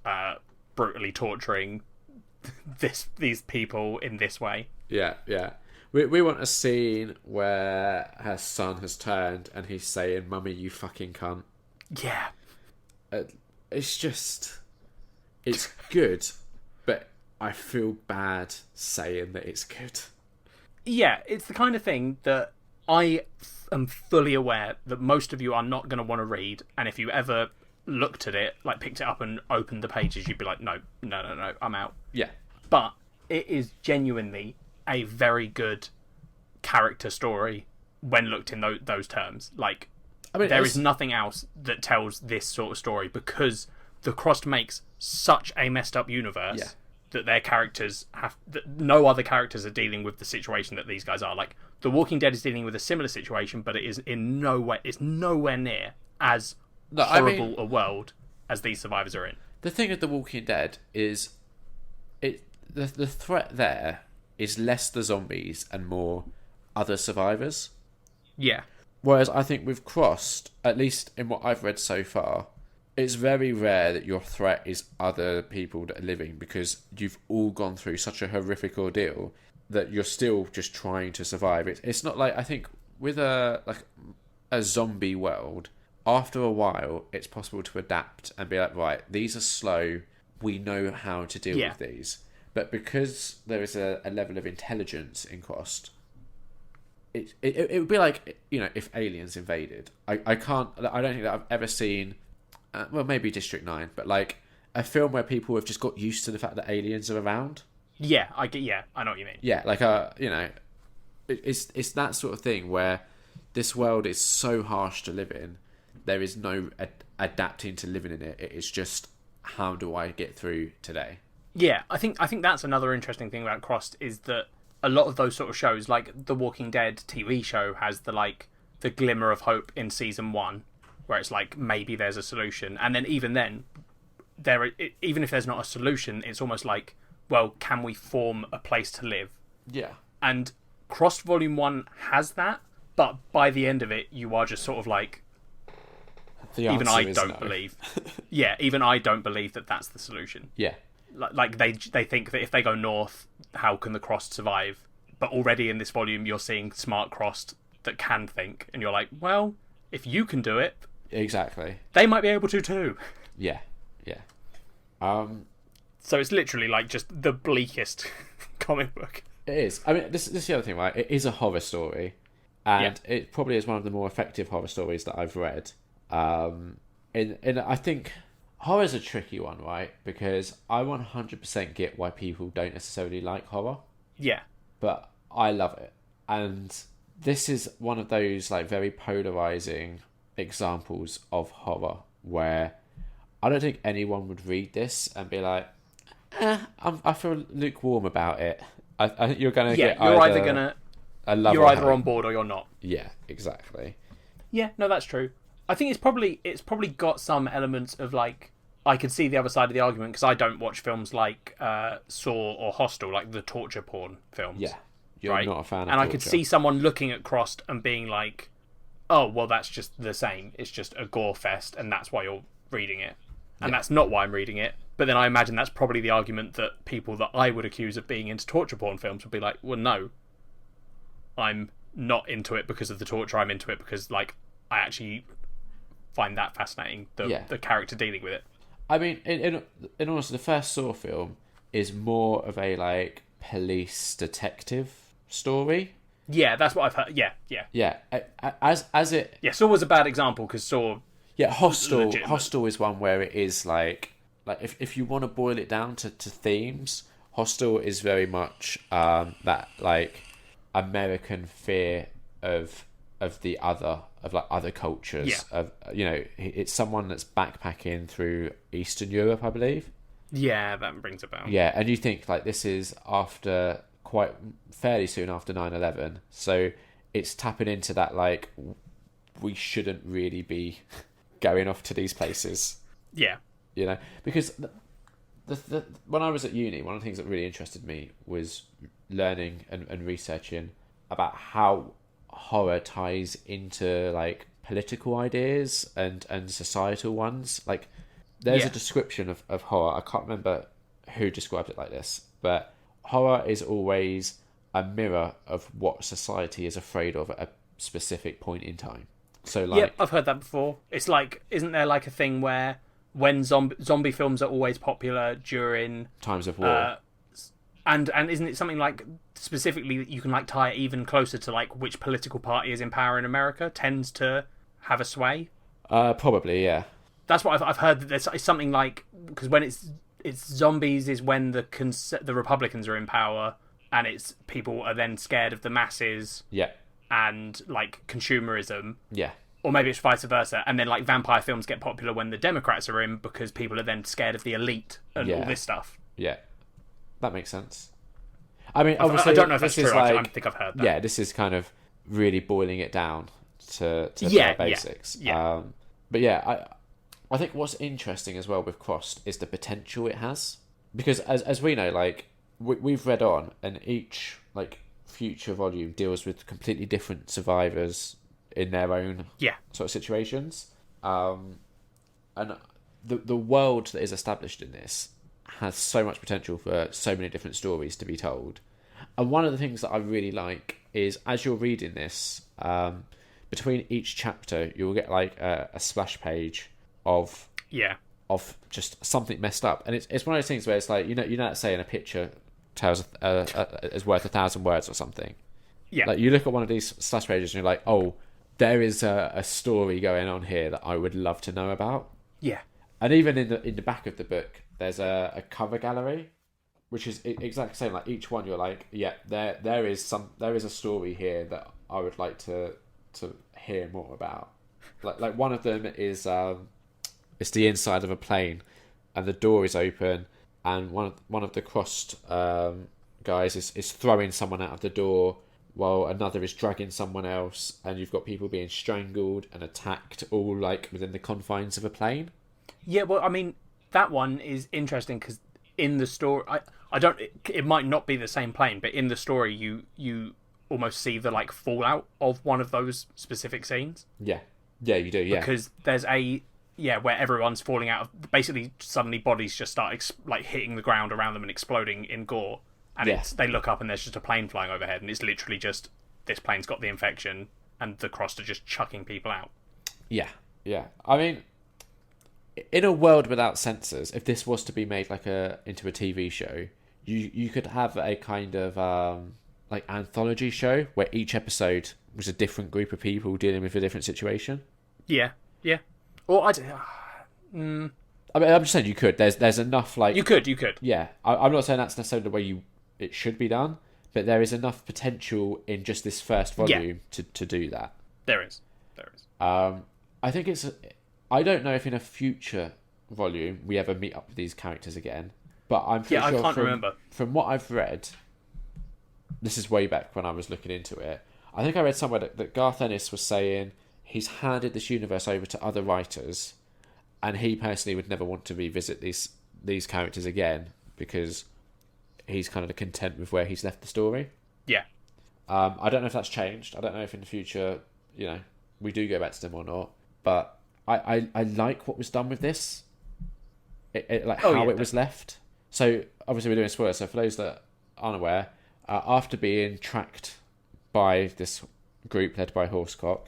brutally torturing these people in this way. Yeah. We want a scene where her son has turned and he's saying, "Mummy, you fucking cunt." Yeah. It's just... It's good, but I feel bad saying that it's good. Yeah, it's the kind of thing that I am fully aware that most of you are not going to want to read, and if you ever looked at it, like picked it up and opened the pages, you'd be like, no, I'm out. Yeah. But it is genuinely a very good character story when looked in those terms. Like, I mean, there is nothing else that tells this sort of story, because the Crossed makes such a messed up universe that their characters that no other characters are dealing with the situation that these guys are. Like, The Walking Dead is dealing with a similar situation, but it is it's nowhere near as horrible a world as these survivors are in. The thing with The Walking Dead is the threat there is less the zombies and more other survivors. Yeah. Whereas I think with Crossed, at least in what I've read so far, it's very rare that your threat is other people that are living, because you've all gone through such a horrific ordeal that you're still just trying to survive. It's not like, I think with a zombie world, after a while, it's possible to adapt and be like, right, these are slow. We know how to deal with these. But because there is a level of intelligence in Crossed, it would be like, if aliens invaded. I don't think that I've ever seen, well, maybe District 9, but like a film where people have just got used to the fact that aliens are around. Yeah, I know what you mean. Yeah, like it's that sort of thing where this world is so harsh to live in. There is no adapting to living in it. It is just, how do I get through today? Yeah, I think that's another interesting thing about Crossed, is that a lot of those sort of shows, like the Walking Dead TV show, has the glimmer of hope in season 1, where it's like maybe there's a solution, and then even even if there's not a solution, it's almost like, well, can we form a place to live? Yeah. And Crossed Volume 1 has that, but by the end of it, you are just sort of like, even I don't believe. Yeah, even I don't believe that that's the solution. Yeah. Like they think that if they go north, how can the Crossed survive? But already in this volume, you're seeing smart Crossed that can think, and you're like, well, if you can do it, exactly, they might be able to too. Yeah. So it's literally like just the bleakest comic book. It is. I mean, this is the other thing, right? It is a horror story, and it probably is one of the more effective horror stories that I've read. And I think horror's a tricky one, right? Because I 100% get why people don't necessarily like horror. Yeah. But I love it. And this is one of those like very polarizing examples of horror where I don't think anyone would read this and be like, I feel lukewarm about it. I think you're going to get you're either gonna you're either on board or you're not. Yeah, exactly. Yeah, no, that's true. I think it's probably got some elements of like, I could see the other side of the argument because I don't watch films like Saw or Hostel, like the torture porn films. Yeah, you're not a fan of torture. And I could see someone looking at Crossed and being like, oh, well, that's just the same. It's just a gore fest, and that's why you're reading it. And that's not why I'm reading it. But then I imagine that's probably the argument that people that I would accuse of being into torture porn films would be like, well, no, I'm not into it because of the torture. I'm into it because, like, I actually find that fascinating, the character dealing with it. I mean, in honestly, the first Saw film is more of a like police detective story. Yeah, that's what I've heard. Yeah. As it. Yeah, Saw was a bad example because Saw. Yeah, Hostel is one where it is like if you want to boil it down to themes, Hostel is very much that like American fear of the other, of like other cultures. Yeah. Of it's someone that's backpacking through Eastern Europe, I believe. Yeah, that rings a bell. Yeah, and you think like this is after quite fairly soon after 9/11, so it's tapping into that like we shouldn't really be going off to these places. Yeah. Because the when I was at uni, one of the things that really interested me was learning and researching about how horror ties into like political ideas and societal ones. Like there's a description of horror. I can't remember who described it like this, but horror is always a mirror of what society is afraid of at a specific point in time. So like, yeah, I've heard that before. It's like, isn't there like a thing where when zombie films are always popular during times of war, and isn't it something like specifically that you can like tie it even closer to like which political party is in power in America tends to have a sway? Probably, yeah. That's what I've heard. That there's something like, because when it's zombies is when the Republicans are in power, and it's people are then scared of the masses. Yeah. And like consumerism. Yeah. Or maybe it's vice versa, and then like vampire films get popular when the Democrats are in because people are then scared of the elite and all this stuff. Yeah, that makes sense. I mean, obviously, I don't know if that's true. Like, I think I've heard that. Yeah, this is kind of really boiling it down to bare basics. Yeah. But yeah, I think what's interesting as well with Crossed is the potential it has, because as we know, like we've read on, and each like future volume deals with completely different survivors in their own sort of situations, and the world that is established in this has so much potential for so many different stories to be told. And one of the things that I really like is, as you're reading this, between each chapter you'll get like a splash page of just something messed up, and it's one of those things where it's like you know that saying, a picture tells is worth 1,000 words or something. Yeah. Like you look at one of these splash pages and you're like, oh, there is a story going on here that I would love to know about. Yeah. And even in the back of the book, there's a cover gallery, which is exactly the same. Like each one, you're like, yeah, there is a story here that I would like to hear more about. Like one of them is it's the inside of a plane, and the door is open, and one of the crossed guys is throwing someone out of the door, while another is dragging someone else, and you've got people being strangled and attacked, all like within the confines of a plane. Yeah, well, I mean, that one is interesting because in the story, I don't. It might not be the same plane, but in the story, you almost see the like fallout of one of those specific scenes. Yeah, you do. Yeah, because there's where everyone's falling out of. Basically, suddenly bodies just start like hitting the ground around them and exploding in gore. And they look up and there's just a plane flying overhead, and it's literally just this plane's got the infection, and the Crossed are just chucking people out. Yeah. I mean, in a world without censors, if this was to be made into a TV show, you could have a kind of like anthology show where each episode was a different group of people dealing with a different situation. Yeah. Or I mean, I'm just saying you could. There's enough like you could. Yeah, I'm not saying that's necessarily the way it should be done, but there is enough potential in just this first volume to do that. There is. I think I don't know if in a future volume we ever meet up with these characters again, but I'm pretty sure I can't remember. From what I've read, this is way back when I was looking into it, I think I read somewhere that Garth Ennis was saying he's handed this universe over to other writers, and he personally would never want to revisit these characters again because he's kind of content with where he's left the story. Yeah. I don't know if that's changed. I don't know if in the future, we do go back to them or not. But I like what was done with this. It was left. So obviously we're doing spoilers. So for those that aren't aware, after being tracked by this group led by Horsecock,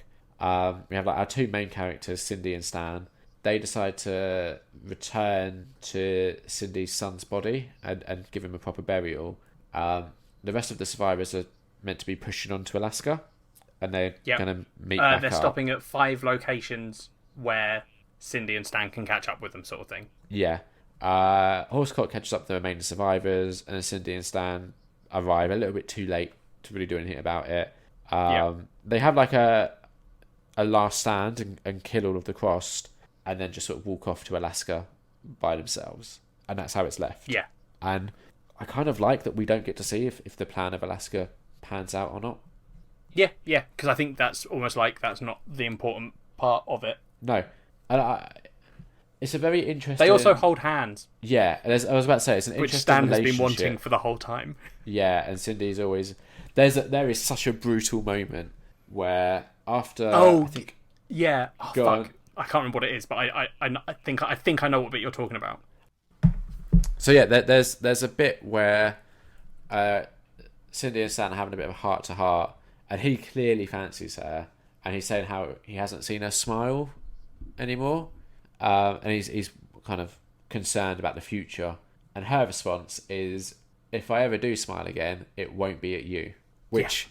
we have our two main characters, Cindy and Stan. They decide to return to Cindy's son's body and give him a proper burial. The rest of the survivors are meant to be pushing on to Alaska, and they're going to meet back up. They're stopping at 5 locations where Cindy and Stan can catch up with them, sort of thing. Yeah. Horsecock catches up with the remaining survivors, and Cindy and Stan arrive a little bit too late to really do anything about it. They have like a last stand and kill all of the Crossed, and then just sort of walk off to Alaska by themselves. And that's how it's left. Yeah. And I kind of like that we don't get to see if the plan of Alaska pans out or not. Yeah, because I think that's almost like that's not the important part of it. No. And it's a very interesting... They also hold hands. Yeah, I was about to say, it's an interesting relationship. Which Stan has been wanting for the whole time. Yeah, and Cindy's always... There is such a brutal moment where after... Yeah. Oh, fuck. I can't remember what it is, but I think I know what bit you're talking about. So yeah, there's a bit where Cindy and Stan are having a bit of a heart-to-heart, and he clearly fancies her, and he's saying how he hasn't seen her smile anymore, and he's kind of concerned about the future, and her response is, if I ever do smile again, it won't be at you, which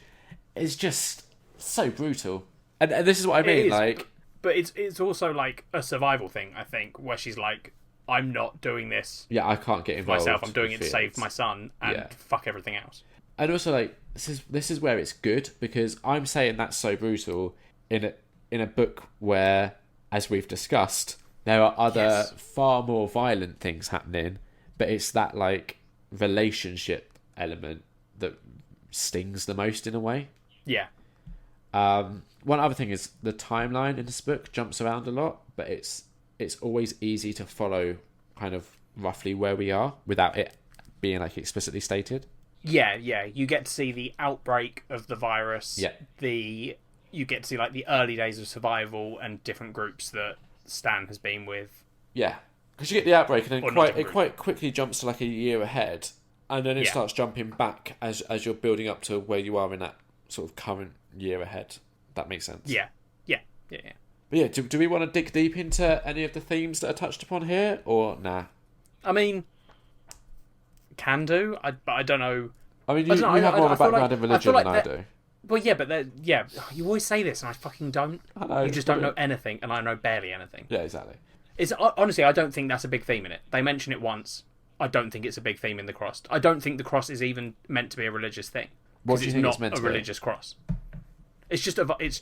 is just so brutal. And this is what I mean, like... But it's also like a survival thing, I think, where she's like, I'm not doing this. Yeah, I can't get involved myself. I'm doing it to save my son and fuck everything else. And also, like, this is where it's good, because I'm saying that's so brutal in a book where, as we've discussed, there are other far more violent things happening, but it's that like relationship element that stings the most in a way. Yeah. One other thing is the timeline in this book jumps around a lot, but it's always easy to follow kind of roughly where we are without it being like explicitly stated. Yeah. You get to see the outbreak of the virus. Yeah. You get to see like the early days of survival and different groups that Stan has been with. Yeah, because you get the outbreak and then it quite quickly jumps to like a year ahead, and then it starts jumping back as you're building up to where you are in that sort of current year ahead. That makes sense. Yeah. But yeah, do we want to dig deep into any of the themes that are touched upon here, or nah? I mean, can do. But I don't know. I mean, you have more of a background in religion than I do. Well, you always say this, and I fucking don't. I know, you just don't know anything, and I know barely anything. Yeah, exactly. It's honestly, I don't think that's a big theme in it. They mention it once. I don't think it's a big theme in the cross. I don't think the cross is even meant to be a religious thing. What do you think it's meant to be? It's not a religious cross. It's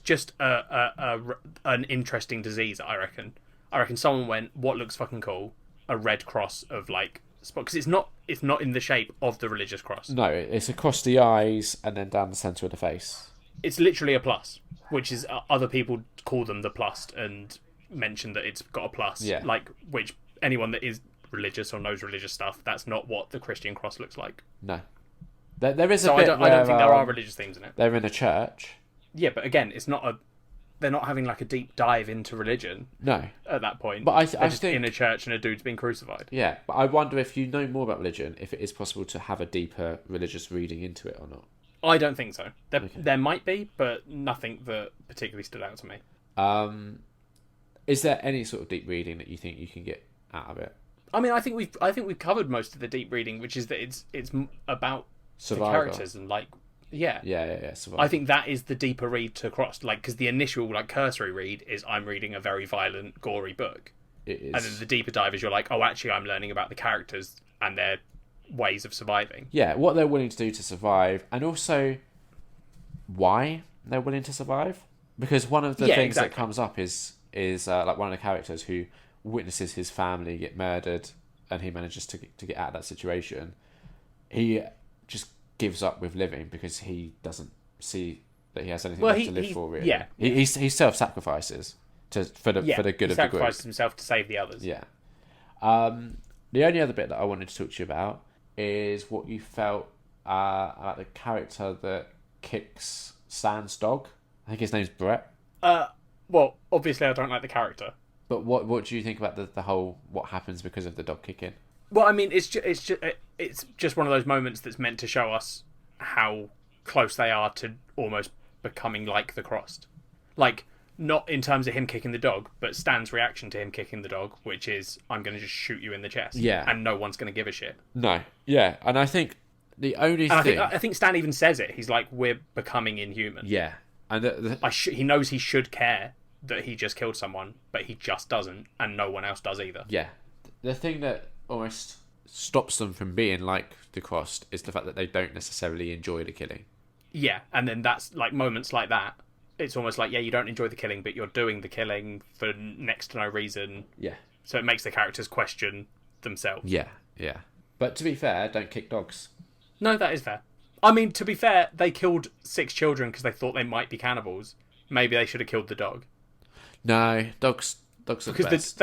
just an interesting disease, I reckon. I reckon someone went, what looks fucking cool? A red cross of like spot, because it's not in the shape of the religious cross. No, it's across the eyes and then down the centre of the face. It's literally a plus, which is other people call them the plus and mention that it's got a plus. Yeah. Like, which anyone that is religious or knows religious stuff, that's not what the Christian cross looks like. No. There is a so bit I don't think there are religious themes in it. They're in a church. Yeah, but again, it's not they're not having like a deep dive into religion. No. At that point. But I just think in a church and a dude's being crucified. Yeah, but I wonder if you know more about religion, if it is possible to have a deeper religious reading into it or not. I don't think so. There might be, but nothing that particularly stood out to me. Is there any sort of deep reading that you think you can get out of it? I mean, I think we've covered most of the deep reading, which is that it's about Survivor. The characters and like yeah. Survivor. I think that is the deeper read to cross, like because the initial like cursory read is I'm reading a very violent, gory book. It is. And then the deeper dive is you're like, oh, actually, I'm learning about the characters and their ways of surviving. Yeah, what they're willing to do to survive, and also why they're willing to survive. Because one of the things that comes up is like one of the characters who witnesses his family get murdered, and he manages to get out of that situation. He just gives up with living because he doesn't see that he has anything left to live for. Really, yeah. He self-sacrifices for the good of the group. He sacrifices himself to save the others. Yeah. The only other bit that I wanted to talk to you about is what you felt about the character that kicks Stan's dog. I think his name's Brett. Well, obviously I don't like the character. But what do you think about the whole what happens because of the dog kicking? Well, I mean, it's just one of those moments that's meant to show us how close they are to almost becoming like the Crossed. Like, not in terms of him kicking the dog, but Stan's reaction to him kicking the dog, which is, I'm going to just shoot you in the chest. Yeah. And no one's going to give a shit. No. Yeah. And I think the only thing... I think Stan even says it. He's like, we're becoming inhuman. Yeah. And he knows he should care that he just killed someone, but he just doesn't, and no one else does either. Yeah. The thing that almost stops them from being like the Crossed is the fact that they don't necessarily enjoy the killing. Yeah, and then that's like moments like that. It's almost like, yeah, you don't enjoy the killing, but you're doing the killing for next to no reason. Yeah. So it makes the characters question themselves. Yeah, yeah. But to be fair, don't kick dogs. No, that is fair. I mean, to be fair, they killed 6 children because they thought they might be cannibals. Maybe they should have killed the dog. No, dogs are the best.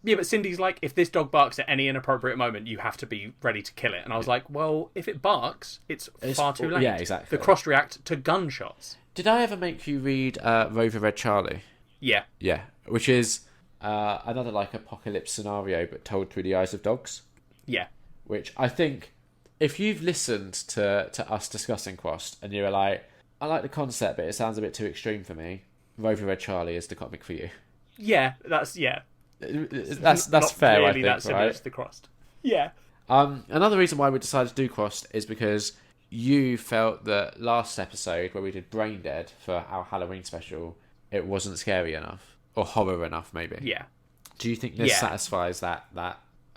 Yeah, but Cindy's like, if this dog barks at any inappropriate moment, you have to be ready to kill it. And I was like, well, if it barks, it's far too late. Yeah, exactly. The Crossed react to gunshots. Did I ever make you read Rover Red Charlie? Yeah. Yeah, which is another like apocalypse scenario, but told through the eyes of dogs. Yeah. Which I think, if you've listened to us discussing Crossed and you're like, I like the concept, but it sounds a bit too extreme for me, Rover Red Charlie is the comic for you. Yeah, that's fair, really, I think, that's right? The Crossed. Yeah. Another reason why we decided to do Crossed is because you felt that last episode where we did Brain Dead for our Halloween special, it wasn't scary enough or horror enough, maybe. Yeah. Do you think this satisfies that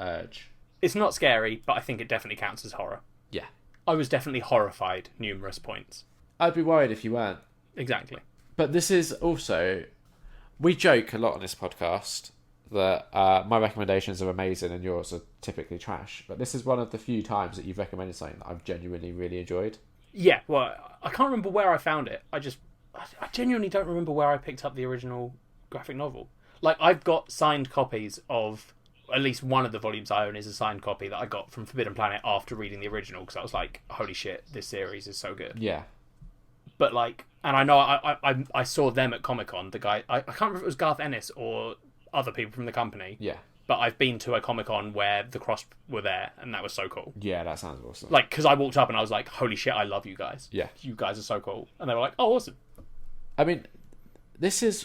urge? It's not scary, but I think it definitely counts as horror. Yeah. I was definitely horrified numerous points. I'd be worried if you weren't. Exactly. But this is also... We joke a lot on this podcast that my recommendations are amazing and yours are typically trash. But this is one of the few times that you've recommended something that I've genuinely really enjoyed. Yeah, well, I can't remember where I found it. I genuinely don't remember where I picked up the original graphic novel. Like, I've got signed copies of... At least one of the volumes I own is a signed copy that I got from Forbidden Planet after reading the original, because I was like, holy shit, this series is so good. Yeah. But like, and I know I saw them at Comic-Con, the guy, I can't remember if it was Garth Ennis or other people from the company. Yeah. But I've been to a Comic-Con where the Cross were there, and that was so cool. Yeah, that sounds awesome. Like, because I walked up and I was like, holy shit, I love you guys. Yeah. You guys are so cool. And they were like, oh, awesome. I mean, this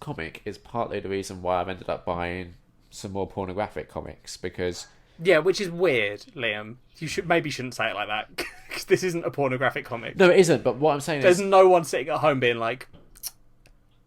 comic is partly the reason why I've ended up buying some more pornographic comics, because... Yeah, which is weird, Liam. You shouldn't say it like that, because this isn't a pornographic comic. No, it isn't, but what I'm saying There's is... no one sitting at home being like,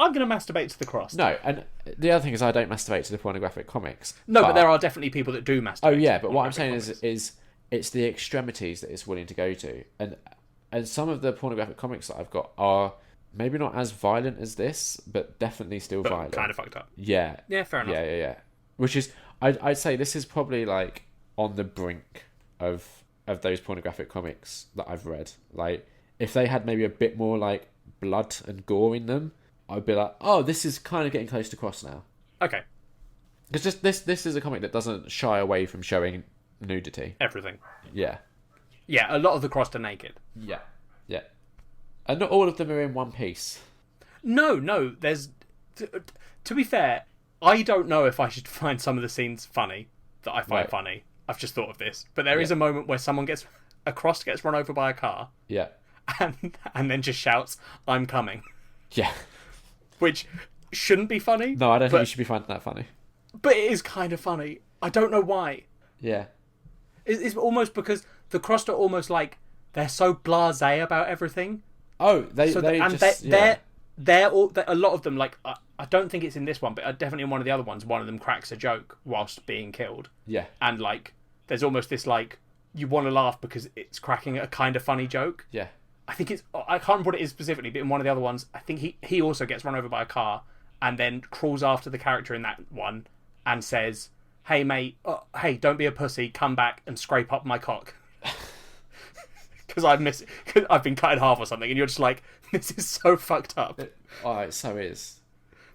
I'm going to masturbate to the cross. No, and the other thing is I don't masturbate to the pornographic comics. No, but there are definitely people that do masturbate. Oh yeah, but what I'm saying is it's the extremities that it's willing to go to, and some of the pornographic comics that I've got are maybe not as violent as this, but definitely still violent. Kind of fucked up. Yeah. Yeah, fair enough. Yeah. Which is, I'd say this is probably like on the brink of those pornographic comics that I've read. Like, if they had maybe a bit more like blood and gore in them, I'd be like, oh, this is kind of getting close to cross now. Okay. Because just this is a comic that doesn't shy away from showing nudity. Everything. Yeah. Yeah, a lot of the crossed are naked. Yeah. And not all of them are in one piece. No, there's... To be fair, I don't know if I should find some of the scenes funny, that I find funny. I've just thought of this. But there is a moment where a cross gets run over by a car. Yeah. And then just shouts, "I'm coming." Yeah. Which shouldn't be funny. No, I don't think you should be finding that funny. But it is kind of funny. I don't know why. Yeah. It's almost because the crossed are almost like, they're so blasé about everything. Oh, they're a lot of them, like, I don't think it's in this one, but definitely in one of the other ones, one of them cracks a joke whilst being killed. Yeah. And, like, there's almost this, like, you want to laugh because it's cracking a kind of funny joke. Yeah. I think I can't remember what it is specifically, but in one of the other ones, I think he also gets run over by a car and then crawls after the character in that one and says, "Hey, mate, hey, don't be a pussy, come back and scrape up my cock." Because I've been cut in half or something, and you're just like, this is so fucked up. It so is.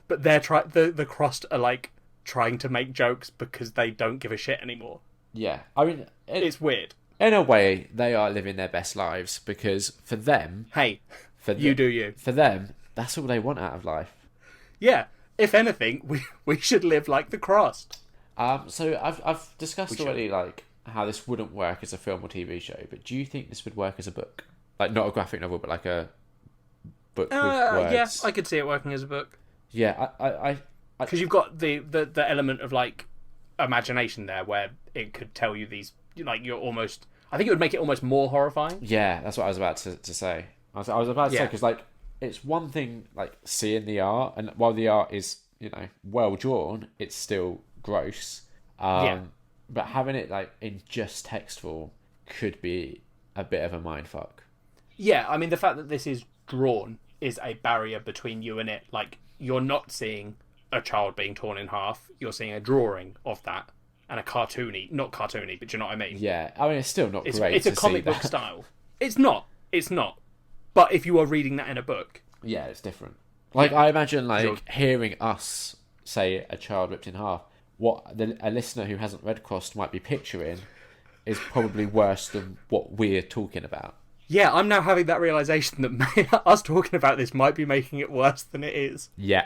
But the crossed are like trying to make jokes because they don't give a shit anymore. Yeah, I mean, it's weird. In a way, they are living their best lives because for them, you do you. For them, that's all they want out of life. Yeah, if anything, we should live like the crossed. So I've discussed already like how this wouldn't work as a film or TV show, but do you think this would work as a book? Like, not a graphic novel, but like a book with words? Yeah, I could see it working as a book. Yeah, because you've got the element of like imagination there, where it could tell you these, like, you're almost. I think it would make it almost more horrifying. Yeah, that's what I was about to say. I was about to say, because like it's one thing like seeing the art, and while the art is, you know, well drawn, it's still gross. But having it like in just text form could be a bit of a mindfuck. Yeah, I mean, the fact that this is drawn is a barrier between you and it. Like, you're not seeing a child being torn in half, you're seeing a drawing of that, and not cartoony, but you know what I mean? Yeah, I mean, it's still not great. It's a comic book style. It's not. But if you are reading that in a book, yeah, it's different. Like, I imagine like hearing us say a child ripped in half, what a listener who hasn't read Crossed might be picturing is probably worse than what we're talking about. Yeah, I'm now having that realisation that us talking about this might be making it worse than it is. Yeah.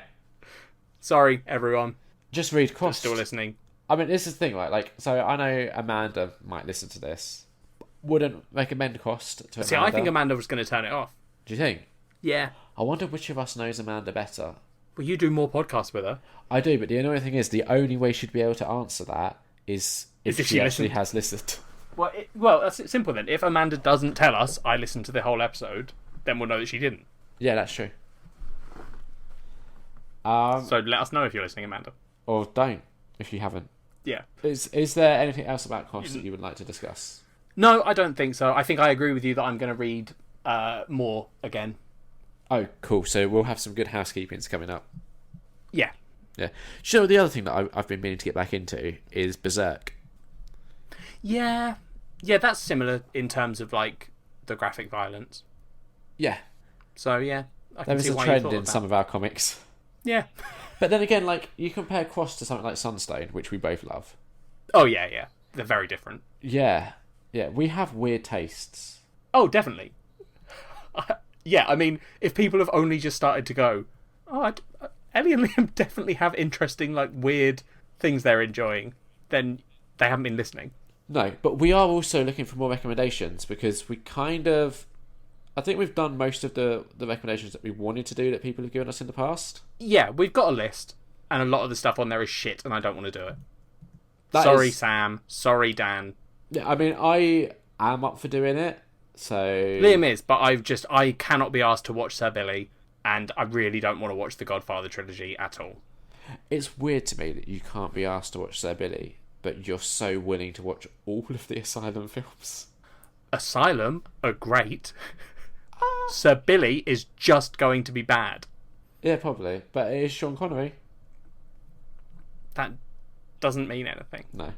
Sorry, everyone. Just read Crossed. Still listening. I mean, this is the thing, right? Like, so I know Amanda might listen to this. Wouldn't recommend Crossed to Amanda. See, I think Amanda was going to turn it off. Do you think? Yeah. I wonder which of us knows Amanda better. Well, you do more podcasts with her. I do, but the annoying thing is the only way she'd be able to answer that is if she actually has listened. Well, that's simple then. If Amanda doesn't tell us, I listened to the whole episode, then we'll know that she didn't. Yeah, that's true. So let us know if you're listening, Amanda. Or don't, if you haven't. Yeah. Is there anything else about Crossed that you would like to discuss? No, I don't think so. I think I agree with you that I'm going to read more again. Oh, cool. So we'll have some good housekeepings coming up. Yeah. Yeah. Sure, the other thing that I've been meaning to get back into is Berserk. Yeah. Yeah, that's similar in terms of, like, the graphic violence. Yeah. So, yeah. There is a trend in some of our comics. Yeah. But then again, like, you compare Crossed to something like Sunstone, which we both love. Oh, yeah, yeah. They're very different. Yeah. Yeah, we have weird tastes. Oh, definitely. Yeah, I mean, if people have only just started to go, Ellie and Liam definitely have interesting, like, weird things they're enjoying, then they haven't been listening. No, but we are also looking for more recommendations, because we kind of... I think we've done most of the recommendations that we wanted to do that people have given us in the past. Yeah, we've got a list, and a lot of the stuff on there is shit, and I don't want to do it. Sorry, Sam. Sorry, Dan. Yeah, I mean, I am up for doing it, so... Liam is, but I cannot be asked to watch Sir Billy, and I really don't want to watch the Godfather trilogy at all. It's weird to me that you can't be asked to watch Sir Billy, but you're so willing to watch all of the Asylum films. Asylum are great. Sir Billy is just going to be bad. Yeah, probably. But it is Sean Connery. That doesn't mean anything. No.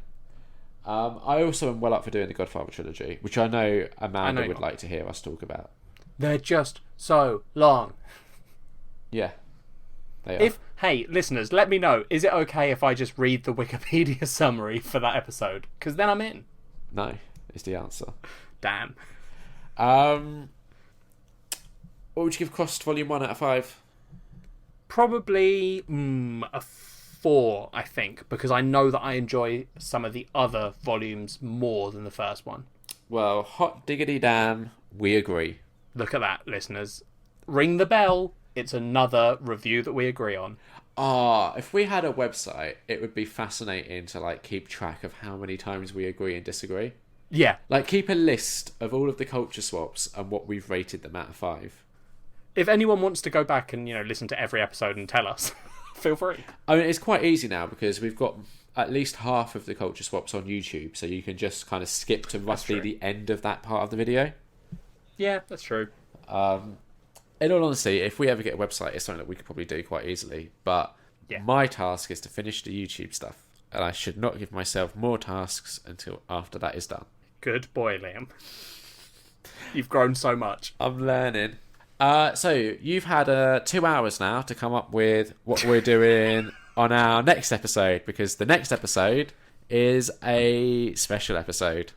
I also am well up for doing the Godfather trilogy, which I know Amanda would like to hear us talk about. They're just so long. Yeah. They are. Hey, listeners, let me know. Is it okay if I just read the Wikipedia summary for that episode? Because then I'm in. No, is the answer. Damn. What would you give Crossed Volume 1 out of 5? Probably a 4, I think, because I know that I enjoy some of the other volumes more than the first one. Well, hot diggity damn, we agree. Look at that, listeners. Ring the bell. It's another review that we agree on. If we had a website, it would be fascinating to keep track of how many times we agree and disagree. Yeah. Keep a list of all of the culture swaps and what we've rated them out of 5. If anyone wants to go back and, listen to every episode and tell us, feel free. I mean, it's quite easy now because we've got at least half of the culture swaps on YouTube, so you can just kind of skip to roughly the end of that part of the video. Yeah, that's true. In all honesty, if we ever get a website, it's something that we could probably do quite easily. But my task is to finish the YouTube stuff, and I should not give myself more tasks until after that is done. Good boy, Liam. You've grown so much. I'm learning. So you've had 2 hours now to come up with what we're doing on our next episode, because the next episode is a special episode.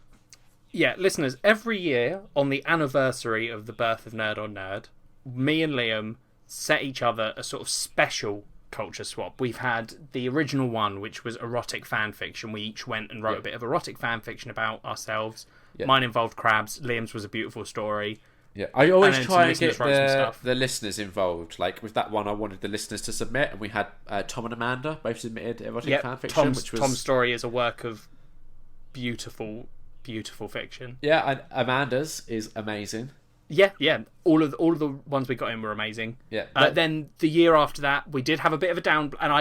Yeah, listeners, every year on the anniversary of the birth of Nerd on Nerd, me and Liam set each other a sort of special culture swap. We've had the original one, which was erotic fan fiction. We each went and wrote a bit of erotic fan fiction about ourselves. Mine involved crabs. Liam's was a beautiful story. Yeah, I always try and get the listeners involved. With that one, I wanted the listeners to submit, and we had Tom and Amanda both submitted erotic fan fiction. Tom's story is a work of beautiful, beautiful fiction. Yeah, and Amanda's is amazing. Yeah. All of the ones we got in were amazing. Yeah. Then the year after that, we did have a bit of a down, and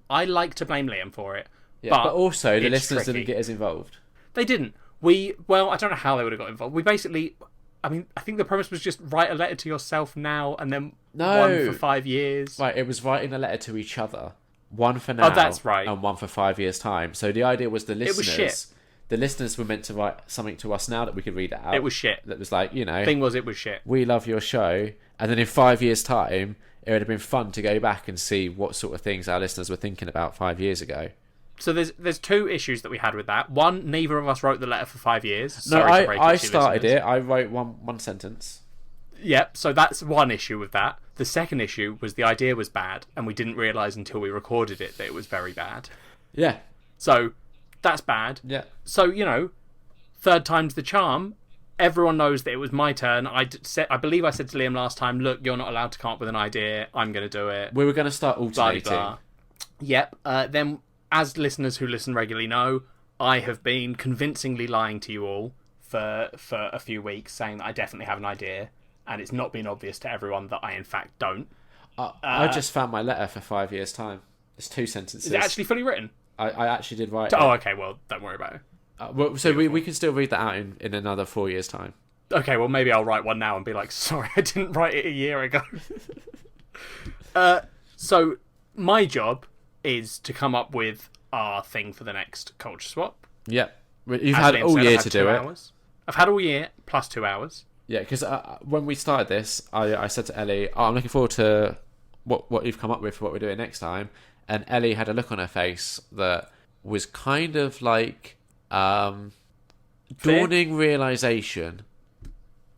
I like to blame Liam for it. Yeah, but also the listeners didn't get as involved. They didn't. I don't know how they would have got involved. We basically, I think the premise was just write a letter to yourself now, and then one for 5 years. Right, it was writing a letter to each other. One for now. Oh, that's right. And one for 5 years' time. So the idea was the listeners. It was shit. The listeners were meant to write something to us now that we could read it out. It was shit. That was Thing was, it was shit. We love your show. And then in 5 years' time, it would have been fun to go back and see what sort of things our listeners were thinking about 5 years ago. So there's 2 issues that we had with that. One, neither of us wrote the letter for 5 years. No, I started it. I wrote one sentence. Yep, so that's one issue with that. The second issue was the idea was bad, and we didn't realise until we recorded it that it was very bad. Yeah. So that's bad. Yeah. So, third time's the charm. Everyone knows that it was my turn. I believe I said to Liam last time, look, you're not allowed to come up with an idea. I'm going to do it. We were going to start alternating. Blah, blah. Yep. Then, as listeners who listen regularly know, I have been convincingly lying to you all for a few weeks, saying that I definitely have an idea, and it's not been obvious to everyone that I, in fact, don't. I just found my letter for 5 years' time. It's 2 sentences. Is it actually fully written? I actually did write it. Oh, okay, well, don't worry about it. So we can still read that out in another 4 years' time. Okay, well, maybe I'll write one now and be like, sorry, I didn't write it a year ago. So, my job is to come up with our thing for the next culture swap. Yep. You've had all year to do it. I've had all year, plus 2 hours. Yeah, because when we started this, I said to Ellie, I'm looking forward to what you've come up with for what we're doing next time. And Ellie had a look on her face that was kind of dawning realisation.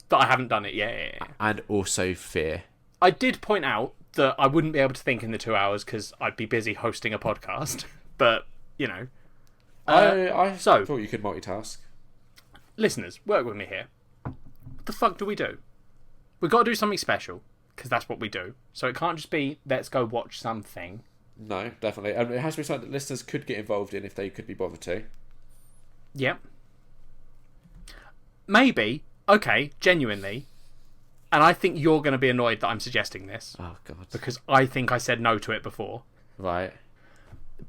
That I haven't done it yet. Yeah. And also fear. I did point out that I wouldn't be able to think in the 2 hours because I'd be busy hosting a podcast. But, I thought you could multitask. Listeners, work with me here. What the fuck do we do? We've got to do something special, because that's what we do. So it can't just be, let's go watch something. No, definitely. And it has to be something that listeners could get involved in if they could be bothered to. Yep. Maybe, okay, genuinely, And I think you're going to be annoyed that I'm suggesting this. Oh, God. Because I think I said no to it before. Right.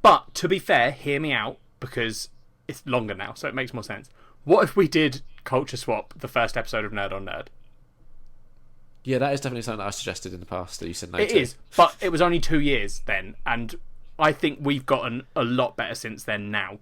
But, to be fair, hear me out, because it's longer now, so it makes more sense. What if we did Culture Swap the first episode of Nerd on Nerd? Yeah, that is definitely something that I suggested in the past that you said no to. It is, but it was only 2 years then, and I think we've gotten a lot better since then now.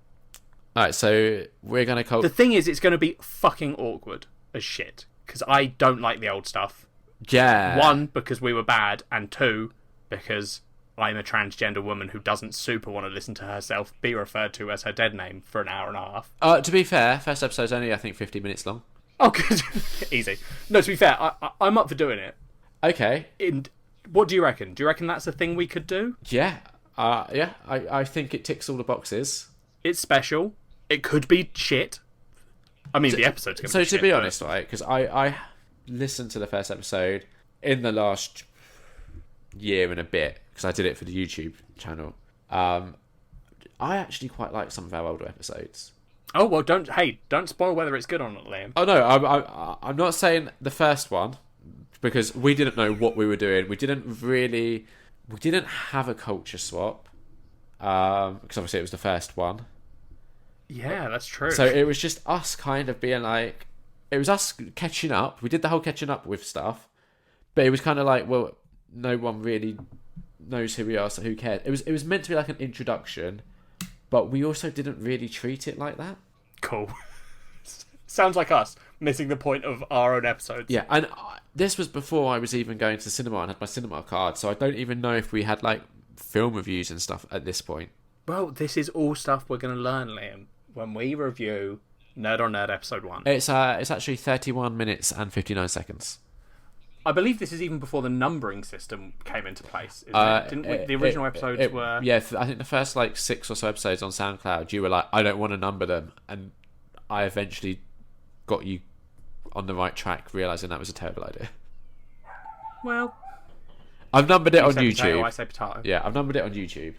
Alright, so we're going to... The thing is, it's going to be fucking awkward as shit, because I don't like the old stuff. Yeah. 1, because we were bad, and 2, because I'm a transgender woman who doesn't super want to listen to herself be referred to as her dead name for an hour and a half. To be fair, first episode's only, I think, 50 minutes long. Oh, good. Easy. No, to be fair, I'm up for doing it. Okay. And what do you reckon? Do you reckon that's a thing we could do? Yeah. I think it ticks all the boxes. It's special. It could be shit. I mean, the episode's going to be shit. So, to be honest, right, because I listened to the first episode in the last year and a bit, because I did it for the YouTube channel. I actually quite like some of our older episodes. Oh, well, don't spoil whether it's good or not, Liam. Oh, no, I'm not saying the first one, because we didn't know what we were doing. We didn't have a culture swap, because obviously it was the first one. Yeah, that's true. So it was just us kind of being like, it was us catching up. We did the whole catching up with stuff, but it was kind of like, well, no one really knows who we are, so who cares? It was meant to be like an introduction, but we also didn't really treat it like that. Cool. Sounds like us missing the point of our own episodes. Yeah, and this was before I was even going to the cinema and had my cinema card, so I don't even know if we had like film reviews and stuff at this point. Well, this is all stuff we're going to learn, Liam, when we review Nerd on Nerd episode 1. It's actually 31 minutes and 59 seconds. I believe this is even before the numbering system came into place. Didn't we? The original episodes were... Yeah, I think the first like 6 or so episodes on SoundCloud, you were like, I don't want to number them. And I eventually got you on the right track, realising that was a terrible idea. Well... I've numbered it on YouTube. YouTube. I say potato. Yeah, I've numbered it on YouTube.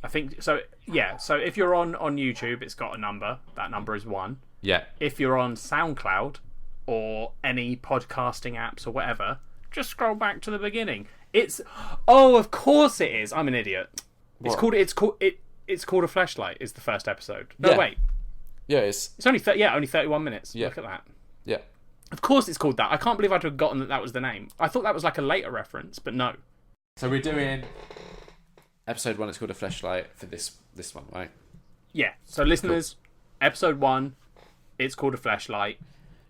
I think... So, yeah. So if you're on YouTube, it's got a number. That number is 1. Yeah. If you're on SoundCloud... or any podcasting apps or whatever, just scroll back to the beginning. Of course it is. I'm an idiot. What? It's called a Fleshlight. Is the first episode? No, wait. Yeah, it's only only 31 minutes. Yeah. Look at that. Yeah. Of course it's called that. I can't believe I'd forgotten that was the name. I thought that was like a later reference, but no. So we're doing episode 1. It's called a Fleshlight for this one, right? Yeah. So listeners, cool. Episode 1. It's called a Fleshlight.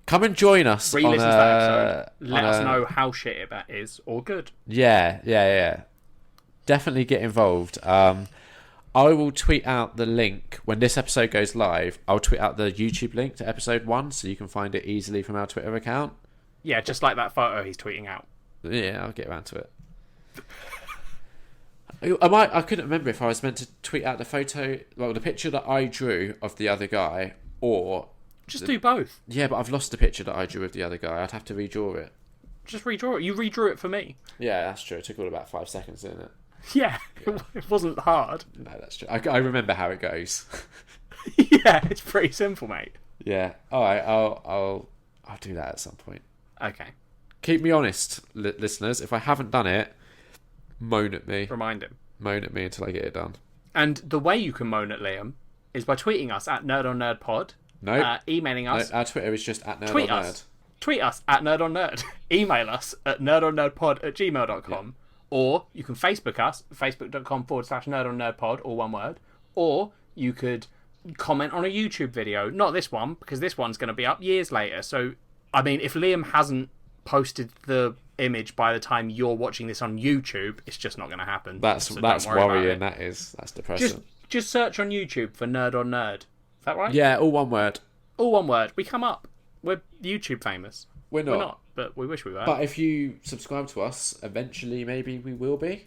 Come and join us. Re-listen to that episode. Let us know how shit that is, or good. Yeah. Definitely get involved. I will tweet out the link when this episode goes live. I'll tweet out the YouTube link to episode 1, so you can find it easily from our Twitter account. Yeah, just like that photo he's tweeting out. Yeah, I'll get around to it. I couldn't remember if I was meant to tweet out the photo, well, the picture that I drew of the other guy, or... Just do both. Yeah, but I've lost the picture that I drew of the other guy. I'd have to redraw it. Just redraw it. You redrew it for me. Yeah, that's true. It took all about 5 seconds, didn't it? Yeah. It wasn't hard. No, that's true. I remember how it goes. Yeah, it's pretty simple, mate. Yeah. All right. I'll do that at some point. Okay. Keep me honest, listeners. If I haven't done it, moan at me. Remind him. Moan at me until I get it done. And the way you can moan at Liam is by tweeting us at NerdOnNerdPod. No. Emailing us. No, our Twitter is just at Tweet NerdOnNerd. us. Tweet us at NerdOnNerd. Email us at nerdonnerdpod@gmail.com. Yeah. Or you can Facebook us, facebook.com/nerdonnerdpod, all one word. Or you could comment on a YouTube video. Not this one, because this one's going to be up years later. So, I mean, if Liam hasn't posted the image by the time you're watching this on YouTube, it's just not going to happen. That's worrying. That's depressing. Just search on YouTube for Nerd on Nerd. Is that right? Yeah, all one word. All one word. We come up. We're YouTube famous. We're not, but we wish we were. But if you subscribe to us, eventually maybe we will be.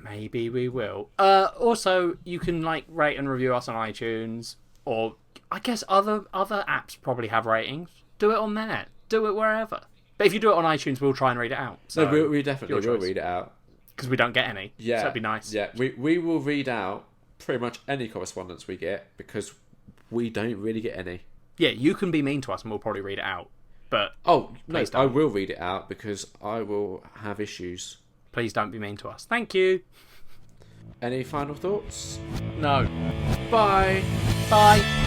Maybe we will. Also, you can rate and review us on iTunes, or I guess other apps probably have ratings. Do it on there. Do it wherever. But if you do it on iTunes, we'll try and read it out. So no, we definitely will read it out. Because we don't get any. Yeah. So it'd be nice. Yeah, we will read out pretty much any correspondence we get, because we don't really get any. Yeah, you can be mean to us and we'll probably read it out. But no, I will read it out because I will have issues. Please don't be mean to us. Thank you. Any final thoughts? No. Bye. Bye.